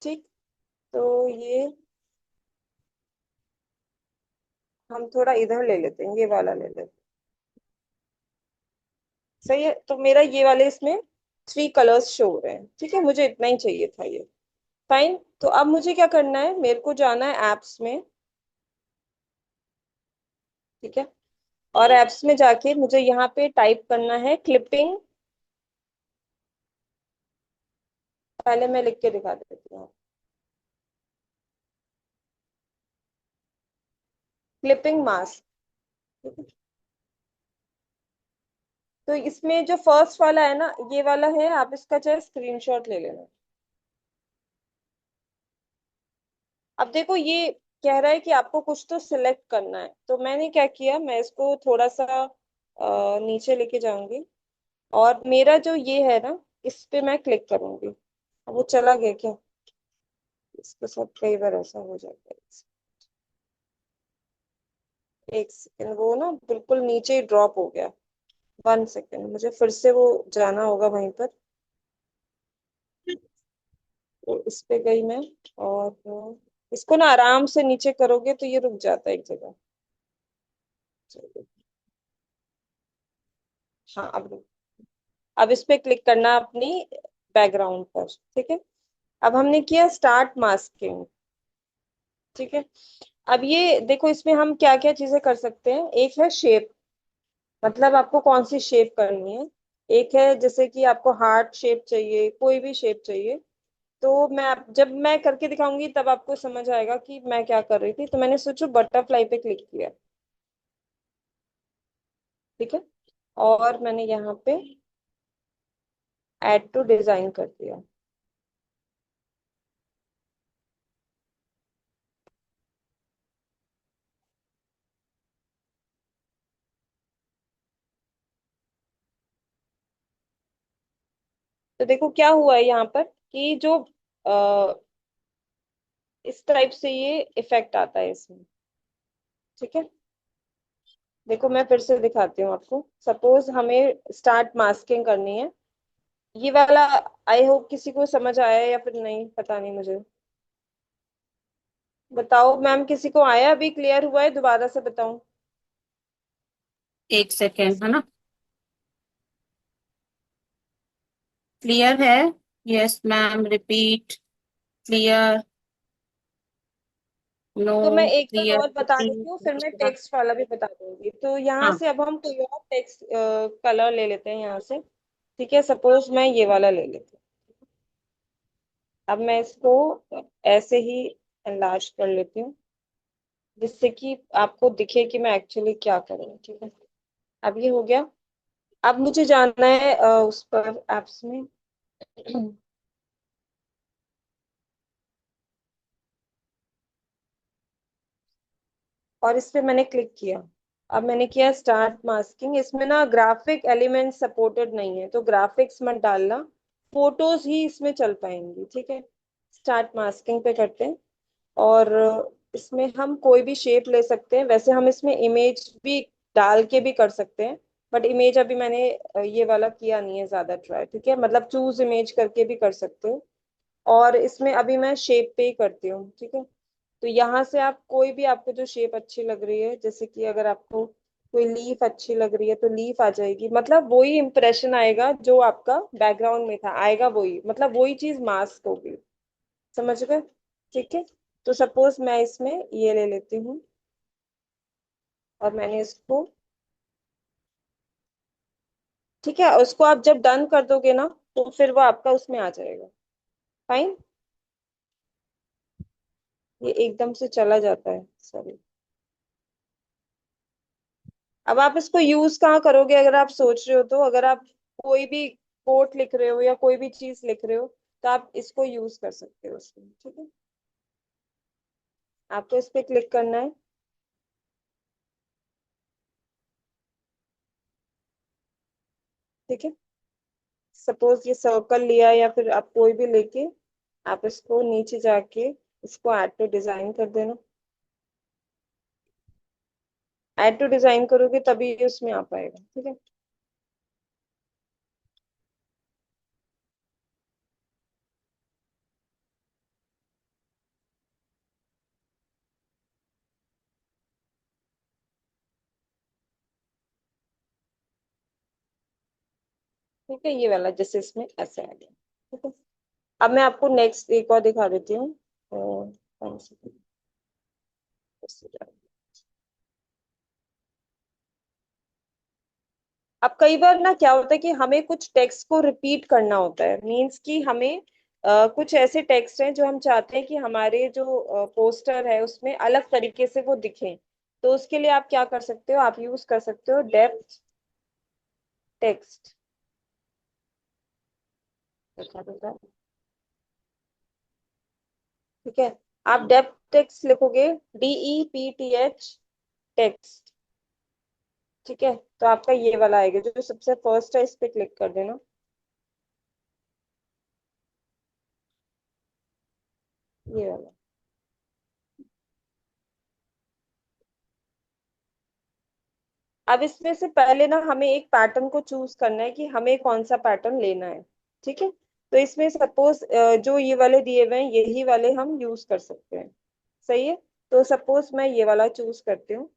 Speaker 1: ठीक, तो ये हम थोड़ा इधर ले लेते हैं, ये वाला ले लेते हैं। सही है, तो मेरा ये वाले इसमें थ्री कलर्स शो हो रहे हैं। ठीक है, मुझे इतना ही चाहिए था ये। फाइन, तो अब मुझे क्या करना है, मेरे को जाना है एप्स में। ठीक है, और एप्स में जाके मुझे यहाँ पे टाइप करना है क्लिपिंग। पहले मैं लिख के दिखा देती हूँ, क्लिपिंग मास्क। तो इसमें जो फर्स्ट वाला है ना, ये वाला है, आप इसका चाहे स्क्रीनशॉट ले लेना। अब देखो, ये कह रहा है कि आपको कुछ तो सिलेक्ट करना है, तो मैंने क्या किया, मैं इसको थोड़ा सा नीचे लेके जाऊंगी, और मेरा जो ये है ना, इस पे मैं क्लिक करूंगी। अब वो चला गया क्या? इसके साथ कई बार ऐसा हो जाता है। एक सेकंड, वो ना बिल्कुल नीचे ही ड्रॉप हो गया। 1 सेकंड, मुझे फिर से वो जाना होगा वहीं पर। तो इस पे गई मैं, और इसको ना आराम से नीचे करोगे तो ये रुक जाता है एक जगह। चलो, हाँ अब रुक। अब इस पे क्लिक करना अपनी बैकग्राउंड पर। ठीक है, अब हमने किया स्टार्ट मास्किंग। ठीक है, अब ये देखो, इसमें हम क्या क्या चीजें कर सकते हैं। एक है शेप, मतलब आपको कौन सी शेप करनी है। एक है जैसे कि आपको हार्ट शेप चाहिए, कोई भी शेप चाहिए। तो जब मैं करके दिखाऊंगी तब आपको समझ आएगा कि मैं क्या कर रही थी। तो मैंने सोचो बटरफ्लाई पे क्लिक किया। ठीक है, और मैंने यहाँ पे ऐड टू डिजाइन कर दिया। तो देखो क्या हुआ है यहाँ पर, कि जो इस टाइप से ये इफेक्ट आता है इसमें। ठीक है, देखो मैं फिर से दिखाती हूँ आपको। सपोज हमें स्टार्ट मास्किंग करनी है, ये वाला। आई होप किसी को समझ आया या फिर नहीं, पता नहीं मुझे। बताओ मैम, किसी को आया, अभी क्लियर हुआ है, दोबारा से बताऊं?
Speaker 2: एक सेकेंड, है ना? क्लियर है? Yes ma'am, repeat. Clear? No?
Speaker 1: तो मैं एक बार
Speaker 2: क्लियर?
Speaker 1: और बता देती हूँ, फिर मैं टेक्स्ट वाला भी बता दूंगी। तो यहाँ
Speaker 2: हाँ।
Speaker 1: से अब हम कोई और टेक्स्ट कलर ले लेते हैं यहाँ से। ठीक है, सपोज मैं ये वाला ले लेती हूँ। अब मैं इसको ऐसे ही एनलार्ज कर लेती हूँ, जिससे कि आपको दिखे कि मैं एक्चुअली क्या कर रही हूँ। ठीक है, अब ये हो गया। अब मुझे जाना है उस पर एप्स में। और इस पे मैंने क्लिक किया। अब मैंने किया स्टार्ट मास्किंग। इसमें ना ग्राफिक एलिमेंट सपोर्टेड नहीं है, तो ग्राफिक्स मत डालना, फोटोज ही इसमें चल पाएंगी। ठीक है, स्टार्ट मास्किंग पे करते हैं। और इसमें हम कोई भी शेप ले सकते हैं। वैसे हम इसमें इमेज भी डाल के भी कर सकते हैं, बट इमेज अभी मैंने ये वाला किया नहीं है ज्यादा ट्राई। ठीक है, मतलब चूज इमेज करके भी कर सकते हो। और इसमें अभी मैं शेप पे ही करती हूँ। ठीक है, तो यहाँ से आप कोई भी, आपको जो शेप अच्छी लग रही है, जैसे कि अगर आपको कोई लीफ अच्छी लग रही है तो लीफ आ जाएगी। मतलब वही इंप्रेशन आएगा जो आपका बैकग्राउंड में था, आएगा वही, मतलब वही चीज मास्क होगी। समझ गए? ठीक है, तो सपोज मैं इसमें ये ले लेती हूँ, और मैंने इसको, ठीक है, उसको आप जब डन कर दोगे ना, तो फिर वो आपका उसमें आ जाएगा। फाइन। ये एकदम से चला जाता है, सॉरी। अब आप इसको यूज कहाँ करोगे, अगर आप सोच रहे हो तो, अगर आप कोई भी कोट लिख रहे हो या कोई भी चीज लिख रहे हो, तो आप इसको यूज कर सकते हो उसमें। ठीक है, आपको इस पे क्लिक करना है। ठीक है, सपोज ये सर्कल लिया, या फिर आप कोई भी लेके, आप इसको नीचे जाके इसको ऐड टू डिजाइन कर देना। ऐड टू डिजाइन करोगे तभी ये उसमें आ पाएगा। ठीक है, ठीक है, ये वाला जैसे इसमें ऐसे आ गया। ठीक है, अब मैं आपको नेक्स्ट एक और दिखा देती हूँ। कौन सी थी? इससे जाओ। अब कई बार ना क्या होता है कि हमें कुछ टेक्स्ट को रिपीट करना होता है, मीन्स कि हमें कुछ ऐसे टेक्स्ट हैं जो हम चाहते हैं कि हमारे जो पोस्टर है उसमें अलग तरीके से वो दिखें। तो उसके लिए आप क्या कर सकते हो, आप यूज कर सकते हो डेप्थ टेक्स्ट। ठीक है, आप डेप्थ टेक्स्ट लिखोगे, DEPTH टेक्स्ट। ठीक है, तो आपका ये वाला आएगा, जो सबसे फर्स्ट है, इस पे क्लिक कर देना। ये वाला। अब इसमें से पहले ना हमें एक पैटर्न को चूज करना है कि हमें कौन सा पैटर्न लेना है। ठीक है, तो इसमें सपोज जो ये वाले दिए हुए हैं, यही वाले हम यूज कर सकते हैं। सही है, तो सपोज मैं ये वाला चूज करती हूँ।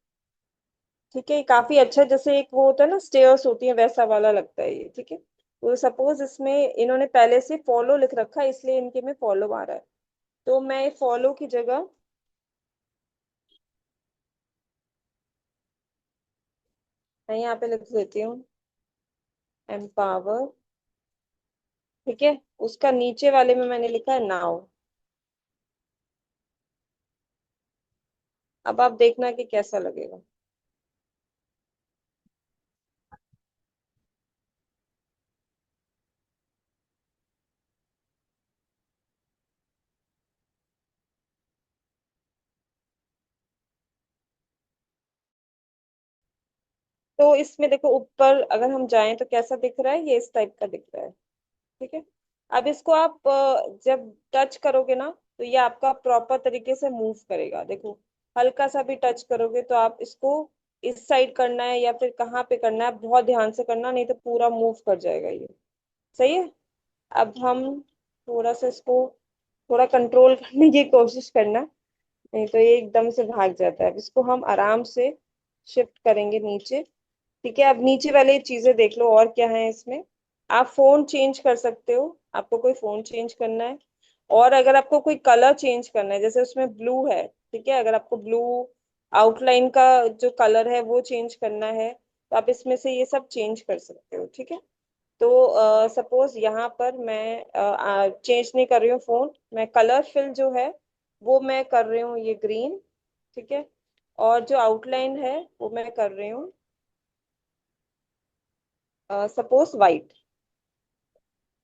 Speaker 1: ठीक है, ये काफी अच्छा, जैसे एक वो होता है ना, स्टेयर्स होती है, वैसा वाला लगता है ये। ठीक है, तो सपोज इसमें इन्होंने पहले से फॉलो लिख रखा है, इसलिए इनके में फॉलो आ रहा है। तो मैं फॉलो की जगह, मैं यहाँ पे लिख देती हूँ एम्पावर। ठीक है, उसका नीचे वाले में मैंने लिखा है नाउ। अब आप देखना कि कैसा लगेगा। तो इसमें देखो, ऊपर अगर हम जाएं तो कैसा दिख रहा है, ये इस टाइप का दिख रहा है। ठीक है, अब इसको आप जब टच करोगे ना, तो ये आपका प्रॉपर तरीके से मूव करेगा। देखो, हल्का सा भी टच करोगे तो आप इसको इस साइड करना है या फिर कहाँ पे करना है, बहुत ध्यान से करना, नहीं तो पूरा मूव कर जाएगा ये। सही है, अब हम थोड़ा सा इसको थोड़ा कंट्रोल करने की कोशिश करना, नहीं तो ये एकदम से भाग जाता है। अब इसको हम आराम से शिफ्ट करेंगे नीचे। ठीक है, अब नीचे वाली चीजें देख लो और क्या है इसमें। आप फोन चेंज कर सकते हो, आपको कोई फोन चेंज करना है। और अगर आपको कोई कलर चेंज करना है, जैसे उसमें ब्लू है, ठीक है, अगर आपको ब्लू आउटलाइन का जो कलर है वो चेंज करना है, तो आप इसमें से ये सब चेंज कर सकते हो। ठीक है, तो सपोज यहाँ पर मैं चेंज नहीं कर रही हूँ फोन, मैं कलर फिल जो है वो मैं कर रही हूँ ये ग्रीन, ठीक है। और जो आउटलाइन है वो मैं कर रही हूँ सपोज वाइट,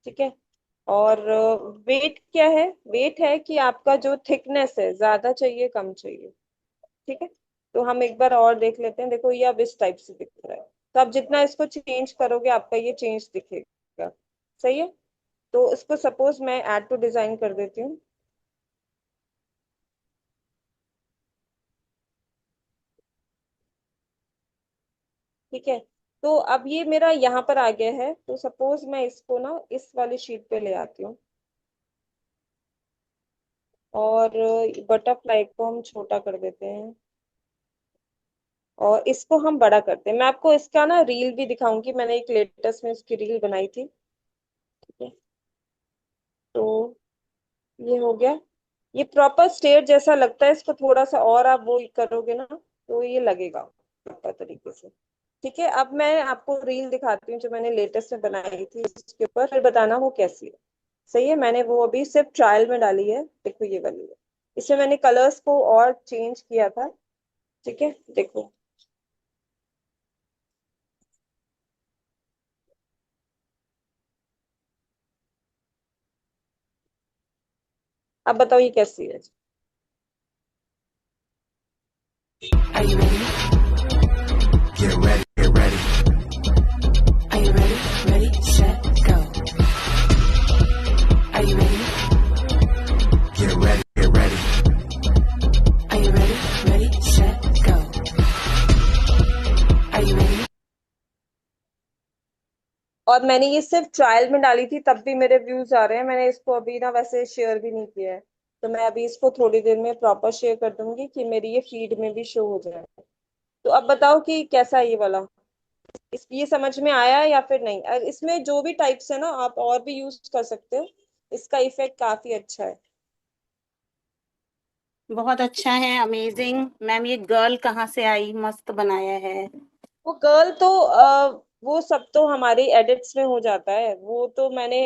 Speaker 1: ठीक है। और वेट क्या है, वेट है कि आपका जो थिकनेस है ज्यादा चाहिए कम चाहिए, ठीक है। तो हम एक बार और देख लेते हैं, देखो ये अब इस टाइप से दिख रहा है, तो आप जितना इसको चेंज करोगे आपका ये चेंज दिखेगा, सही है। तो इसको सपोज मैं ऐड टू डिजाइन कर देती हूँ, ठीक है। तो अब ये मेरा यहाँ पर आ गया है, तो सपोज मैं इसको ना इस वाली शीट पे ले आती हूँ, और बटरफ्लाई को हम छोटा कर देते हैं और इसको हम बड़ा करते हैं। मैं आपको इसका ना रील भी दिखाऊंगी, मैंने एक लेटेस्ट में इसकी रील बनाई थी, ठीक है। तो ये हो गया, ये प्रॉपर स्टेट जैसा लगता है, इसको थोड़ा सा और आप वो करोगे ना तो ये लगेगा प्रॉपर तरीके से, ठीक है। अब मैं आपको रील दिखाती हूँ जो मैंने लेटेस्ट में बनाई थी इसके ऊपर, फिर बताना वो कैसी है, सही है। मैंने वो अभी सिर्फ ट्रायल में डाली है, देखो ये वाली है। इसमें मैंने कलर्स को और चेंज किया था, ठीक है, देखो। अब बताओ ये कैसी है।
Speaker 3: Are you ready? Get ready, get ready. Are you ready? Ready, set, go. Are you ready? Get ready, get ready. Are you ready? Ready, set, go. Are you ready?
Speaker 1: और मैंने ये सिर्फ ट्रायल में डाली थी तब भी मेरे व्यूज आ रहे हैं, मैंने इसको अभी ना वैसे शेयर भी नहीं किया है। तो मैं अभी इसको थोड़ी देर में प्रॉपर शेयर कर दूंगी कि मेरी ये फीड में भी शो हो जाए। तो अब बताओ कि कैसा है ये वाला, इस ये समझ में आया है या फिर नहीं। और इसमें जो भी टाइप्स है ना आप और भी यूज कर सकते हो, इसका इफेक्ट काफी अच्छा है।
Speaker 2: बहुत अच्छा है, अमेजिंग। मैम ये गर्ल कहाँ से आई, मस्त बनाया है।
Speaker 1: वो गर्ल तो वो सब तो हमारी एडिट्स में हो जाता है, वो तो मैंने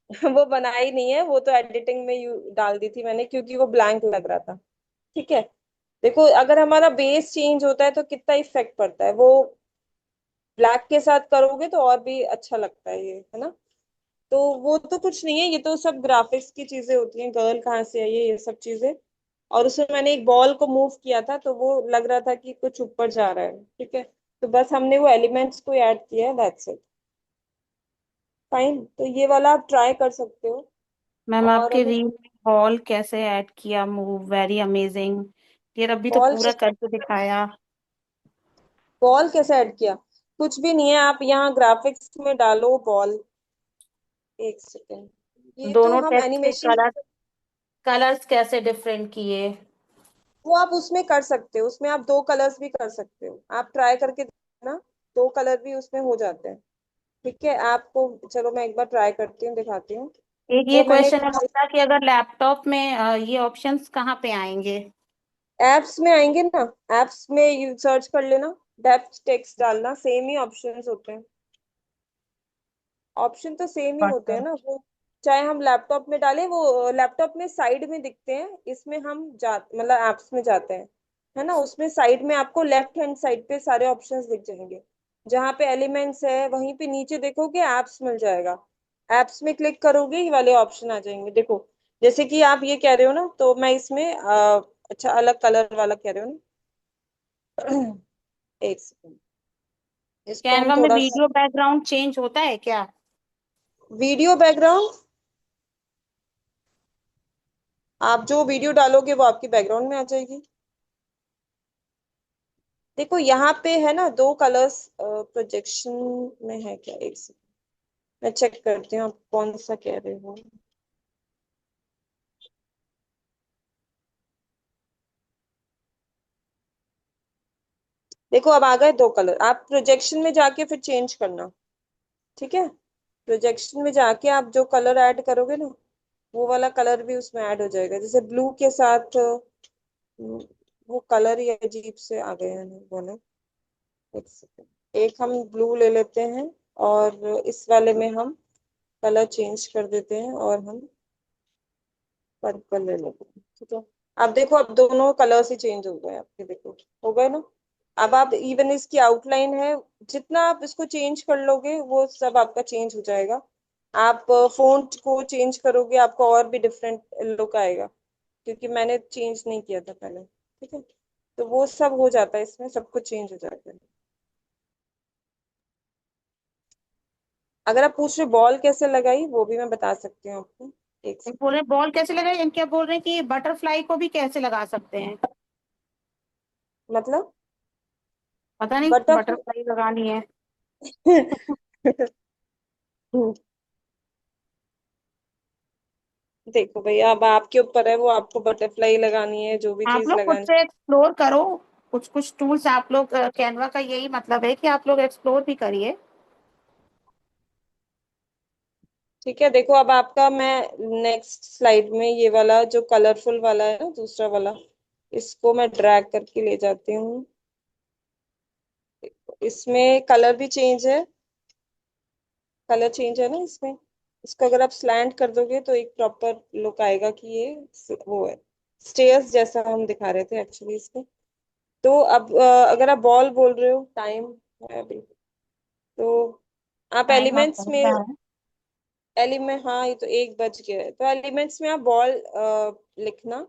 Speaker 1: वो बनाई नहीं है, वो तो एडिटिंग में डाल दी थी मैंने क्योंकि वो ब्लैंक लग रहा था, ठीक है। देखो अगर हमारा बेस चेंज होता है तो कितना इफेक्ट पड़ता है, वो ब्लैक के साथ करोगे तो और भी अच्छा लगता है ये, है ना। तो वो तो कुछ नहीं है, ये तो सब ग्राफिक्स की चीजें होती हैं, गर्ल कहाँ से आई है ये सब चीजें। और उसमें मैंने एक बॉल को मूव किया था तो वो लग रहा था कि कुछ ऊपर जा रहा है, ठीक है। तो बस हमने वो एलिमेंट्स को ऐड किया है, दैट्स इट, फाइन। तो ये वाला आप ट्राई कर सकते हो।
Speaker 2: मैम
Speaker 1: और
Speaker 2: आपके
Speaker 1: अभी
Speaker 2: रील में हॉल कैसे ऐड किया, मूव वेरी अमेजिंग। ये रबी तो
Speaker 1: बॉल,
Speaker 2: पूरा करके दिखाया।
Speaker 1: बॉल कैसे ऐड किया, कुछ भी नहीं है, आप यहाँ ग्राफिक्स में डालो बॉल, एक सेकेंड। ये तो
Speaker 2: दोनों
Speaker 1: हम
Speaker 2: टेक्स्ट के
Speaker 1: एनिमेशन,
Speaker 2: कलर, कलर्स कैसे डिफरेंट किए।
Speaker 1: वो आप उसमें कर सकते हो, उसमें आप दो कलर्स भी कर सकते हो, आप ट्राई करके देखना, दो कलर भी उसमें हो जाते हैं, ठीक है। आपको चलो मैं एक बार ट्राई करती हूँ, दिखाती हूँ।
Speaker 2: एक ये
Speaker 1: वो मैंने
Speaker 2: क्वेश्चन है मेरा कि अगर लैपटॉप में ये ऑप्शंस कहाँ पे आएंगे।
Speaker 1: एप्स में आएंगे ना, एप्स में यू सर्च कर लेना, डेप्थ टेक्स्ट डालना, सेम ही ऑप्शंस होते हैं, ऑप्शन तो सेम ही होते हैं
Speaker 2: बटन।
Speaker 1: ना वो। चाहे हम लैपटॉप में डालें, वो लैपटॉप में साइड में दिखते हैं, इसमें हम जा मतलब एप्स में जाते हैं, है ना। उसमें साइड में आपको लेफ्ट हैंड साइड पे सारे ऑप्शंस दिख जाएंगे, जहाँ पे एलिमेंट्स है वहीं पे नीचे देखोगे एप्स मिल जाएगा, एप्स में क्लिक करोगे ये वाले ऑप्शन आ जाएंगे, देखो। जैसे कि आप ये कह रहे हो ना, तो मैं इसमें अच्छा अलग कलर वाला कह रहे हो ना एक सेकंड, इसको हम
Speaker 2: कैनवा में
Speaker 1: थोड़ा सा,
Speaker 2: वीडियो बैकग्राउंड चेंज होता है क्या।
Speaker 1: वीडियो बैकग्राउंड, आप जो वीडियो डालोगे वो आपकी बैकग्राउंड में आ जाएगी। देखो यहाँ पे है ना दो कलर्स, प्रोजेक्शन में है क्या, एक सेकंड मैं चेक करती हूँ आप कौन सा कह रहे हो। देखो अब आ गए दो कलर, आप प्रोजेक्शन में जाके फिर चेंज करना, ठीक है। प्रोजेक्शन में जाके आप जो कलर ऐड करोगे ना वो वाला कलर भी उसमें ऐड हो जाएगा, जैसे ब्लू के साथ वो कलर ही अजीब से आ गए हैं बोले। एक सेकंड, एक हम ब्लू ले लेते हैं, और इस वाले में हम कलर चेंज कर देते हैं और हम पर्पल ले लेते हैं। ठीक है, अब देखो अब दोनों कलर्स ही चेंज हो गए आपके, देखो हो गए ना। अब आप इवन इसकी आउटलाइन है, जितना आप इसको चेंज कर लोगे वो सब आपका चेंज हो जाएगा। आप फोंट को चेंज करोगे आपको और भी डिफरेंट लुक आएगा, क्योंकि मैंने चेंज नहीं किया था पहले। ठीक है, तो वो सब हो जाता है, इसमें सब कुछ चेंज हो जाता है। अगर आप पूछ रहे बॉल कैसे लगाई, वो भी मैं बता सकती हूँ आपको। एक
Speaker 2: एक बोल
Speaker 1: सेकंड।
Speaker 2: रहे बॉल कैसे लगाए, इनके बोल रहे हैं कि बटरफ्लाई को भी कैसे लगा सकते हैं।
Speaker 1: मतलब
Speaker 2: पता नहीं,
Speaker 1: बटरफ्लाई।
Speaker 2: बटरफ्लाई लगानी है।
Speaker 1: देखो भैया, अब आपके ऊपर है, वो आपको बटरफ्लाई लगानी है, जो भी
Speaker 2: आप
Speaker 1: चीज
Speaker 2: लोग खुद
Speaker 1: लगानी।
Speaker 2: से एक्सप्लोर करो, कुछ कुछ टूल्स आप लोग, कैनवा का यही मतलब है कि आप लोग एक्सप्लोर भी करिए।
Speaker 1: ठीक है, देखो अब आपका मैं नेक्स्ट स्लाइड में ये वाला जो कलरफुल वाला है ना, दूसरा वाला, इसको मैं ड्रैग करके ले जाती हूँ। इसमें कलर भी चेंज है, कलर चेंज है ना इसमें। इसको अगर आप स्लैंड कर दोगे तो एक प्रॉपर लुक आएगा कि ये वो है, स्टेयर्स जैसा हम दिखा रहे थे एक्चुअली इसमें। तो अब अगर आप बॉल बोल रहे हो, टाइम है अभी, तो आप
Speaker 2: टाइम आप
Speaker 1: एलिमेंट्स
Speaker 2: कर
Speaker 1: में,
Speaker 2: रहा है।
Speaker 1: एलिमेंट, हाँ ये तो 1 बज गया है, तो एलिमेंट्स में आप बॉल लिखना।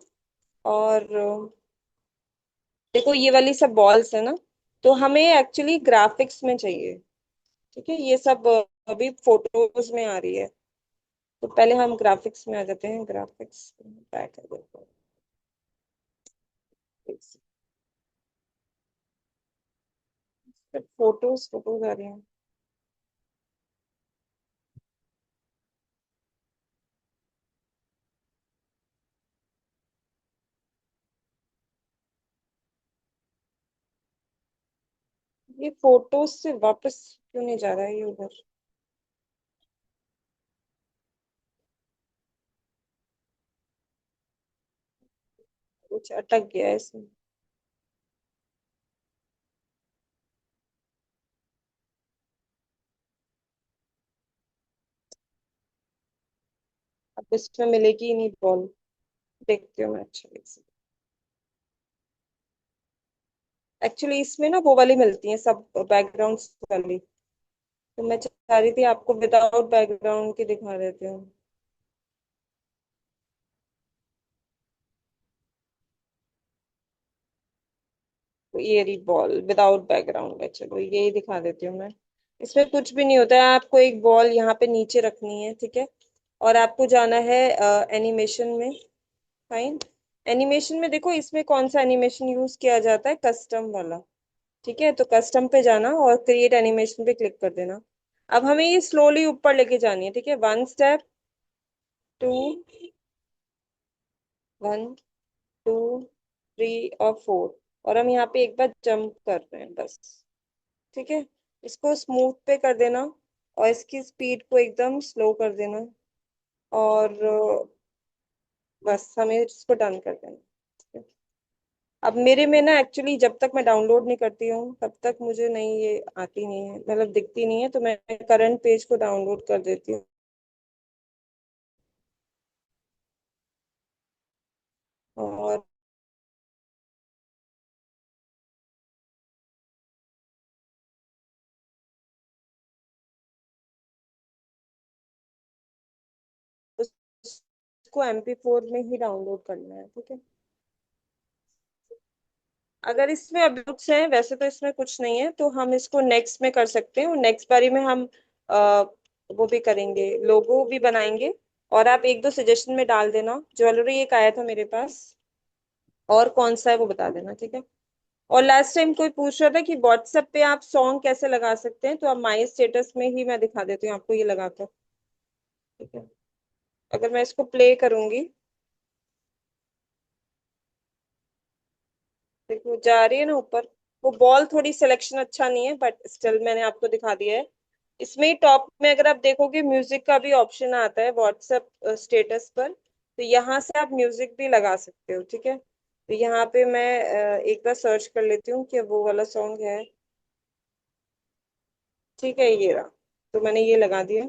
Speaker 1: और देखो ये वाली सब बॉल्स है ना, तो हमें एक्चुअली ग्राफिक्स में चाहिए। ठीक है, ये सब अभी फोटोज में आ रही है, तो पहले हम ग्राफिक्स में आ जाते हैं, ग्राफिक्स ट्राई कर देते हैं। फोटोज फोटोज आ रही हैं। ये फोटोज से वापस क्यों नहीं जा रहा है ये उधर। कुछ अटक गया है इसमें। अब इसमें मिलेगी ही नहीं बॉल, देखती हूँ मैं अच्छा से। एक्चुअली इसमें ना वो वाली मिलती है सब, बैकग्राउंड वाली, तो मैं चाह रही थी आपको विदाउट बैकग्राउंड के दिखा देते हैं। तो ये रही बॉल विदाउट बैकग्राउंड है, चलो यही दिखा देती हूँ मैं। इसमें कुछ भी नहीं होता है, आपको एक बॉल यहाँ पे नीचे रखनी है, ठीक है। और आपको जाना है एनिमेशन में। फाइन, एनिमेशन में देखो इसमें कौन सा एनिमेशन यूज किया जाता है, कस्टम वाला। ठीक है, तो कस्टम पे जाना और क्रिएट एनिमेशन पे क्लिक कर देना। अब हमें ये स्लोली ऊपर लेके जानी है, ठीक है, 1 स्टेप, 2, 1, 2, 3 और 4, और हम यहाँ पे एक बार जंप कर रहे हैं बस। ठीक है, इसको स्मूथ पे कर देना और इसकी स्पीड को एकदम स्लो कर देना। और बस हमें इसको डन कर देना। ठीक है? अब मेरे में ना एक्चुअली जब तक मैं डाउनलोड नहीं करती हूँ तब तक मुझे नहीं, ये आती नहीं है, मतलब दिखती नहीं है, तो मैं करंट पेज को डाउनलोड कर देती हूँ। और उसको MP4 में ही डाउनलोड करना है। ठीक है, अगर इसमें अब्यूट्स हैं, वैसे तो इसमें कुछ नहीं है, तो हम इसको नेक्स्ट में कर सकते हैं, और नेक्स्ट बारी में हम वो भी करेंगे, लोगो भी बनाएंगे। और आप एक दो सजेशन में डाल देना, ज्वेलरी एक आया था मेरे पास, और कौन सा है वो बता देना। ठीक है, और लास्ट टाइम कोई पूछ रहा था कि व्हाट्सएप पे आप सॉन्ग कैसे लगा सकते हैं, तो आप माई स्टेटस में ही मैं दिखा देती हूँ आपको ये लगाकर। ठीक है, अगर मैं इसको प्ले करूंगी, देखो जा रही है ना ऊपर। वो बॉल थोड़ी सिलेक्शन अच्छा नहीं है, बट स्टिल मैंने आपको दिखा दिया है। इसमें ही टॉप में अगर आप देखोगे म्यूजिक का भी ऑप्शन आता है व्हाट्सएप स्टेटस पर, तो यहाँ से आप म्यूजिक भी लगा सकते हो। ठीक है, तो यहाँ पे मैं एक बार सर्च कर लेती हूँ कि वो वाला सॉन्ग है। ठीक है, ये रहा। तो मैंने ये लगा दिया।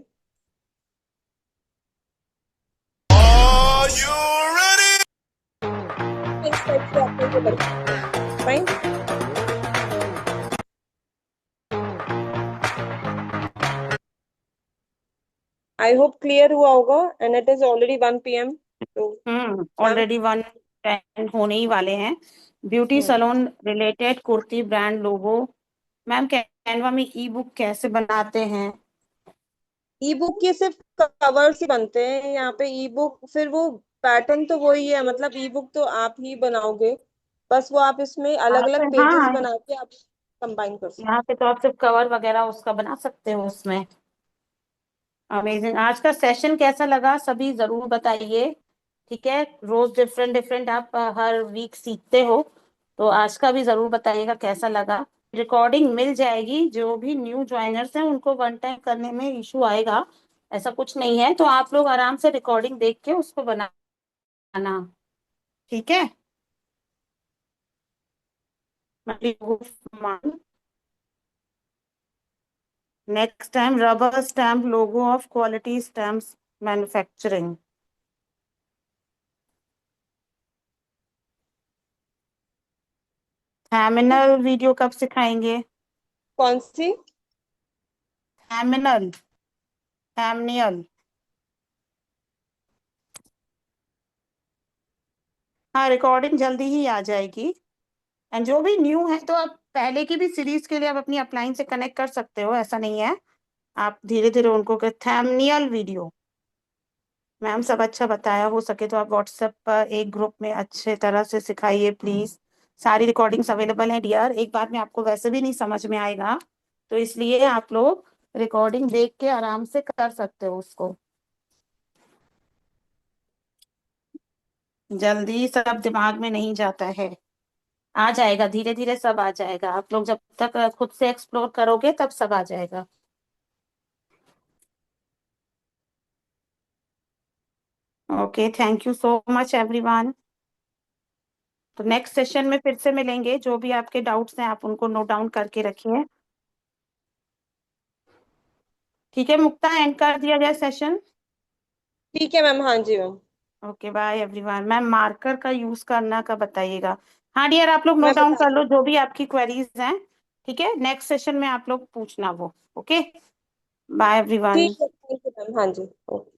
Speaker 1: इस टाइप से आप लोग ये कर सकते हैं। फाइन। आई होप क्लियर हुआ होगा। And it is already 1 PM, तो मैम।
Speaker 2: ऑलरेडी 1:10 होने ही वाले हैं। Beauty salon related kurti brand logo. Ma'am Canva में ई बुक कैसे बनाते हैं?
Speaker 1: ई बुक के सिर्फ कवर्स ही बनते हैं यहाँ पे। ई बुक फिर वो पैटर्न तो वही है, मतलब ई बुक तो आप ही बनाओगे, बस वो आप इसमें अलग
Speaker 2: यहाँ पे
Speaker 1: अलग पेजेस
Speaker 2: हाँ,
Speaker 1: बना के आप कंबाइन कर सकते
Speaker 2: यहाँ पे तो आप सिर्फ कवर वगैरह उसका बना सकते हो उसमें। अमेजिंग। आज का सेशन कैसा लगा सभी जरूर बताइए। ठीक है, रोज डिफरेंट डिफरेंट आप हर वीक सीखते हो, तो आज का भी जरूर बताइएगा कैसा लगा। रिकॉर्डिंग मिल जाएगी, जो भी न्यू ज्वाइनर्स हैं उनको वन टाइम करने में इशू आएगा, ऐसा कुछ नहीं है, तो आप लोग आराम से रिकॉर्डिंग देख के उसको बनाना। ठीक है। Next time rubber stamp logo of quality stamps manufacturing. थैमिनल वीडियो कब सिखाएंगे?
Speaker 1: कौन सी?
Speaker 2: थैमिनल, थैमनियल। हाँ, रिकॉर्डिंग जल्दी ही आ जाएगी। एंड जो भी न्यू है तो आप पहले की भी सीरीज के लिए आप अपनी अपलाइन से कनेक्ट कर सकते हो, ऐसा नहीं है। आप धीरे धीरे उनको के थैमनियल वीडियो। मैम सब अच्छा बताया, हो सके तो आप व्हाट्सएप पर एक ग्रुप में अच्छे तरह से सिखाइए प्लीज। सारी रिकॉर्डिंग्स अवेलेबल हैं डियर, एक बार में आपको वैसे भी नहीं समझ में आएगा, तो इसलिए आप लोग रिकॉर्डिंग देख के आराम से कर सकते हो उसको। जल्दी सब दिमाग में नहीं जाता है, आ जाएगा धीरे धीरे सब आ जाएगा। आप लोग जब तक खुद से एक्सप्लोर करोगे तब सब आ जाएगा। Okay, thank you so much everyone. तो नेक्स्ट सेशन में फिर से मिलेंगे, जो भी आपके डाउट्स हैं आप उनको नोट डाउन करके रखिए। ठीक है मुक्ता, एंड कर दिया जाए सेशन।
Speaker 1: ठीक है मैम। हाँ जी ma'am.
Speaker 2: Okay bye everyone. Ma'am marker का यूज करना का बताइएगा। हाँ डियर, आप लोग
Speaker 1: मैं
Speaker 2: नोट डाउन
Speaker 1: बता
Speaker 2: कर लो
Speaker 1: दूँ।
Speaker 2: जो भी आपकी क्वेरीज हैं। ठीक है, नेक्स्ट सेशन में आप लोग पूछना वो। Okay, bye everyone.
Speaker 1: ठीक है, थैंक यू मैम। हाँ जी। ओके।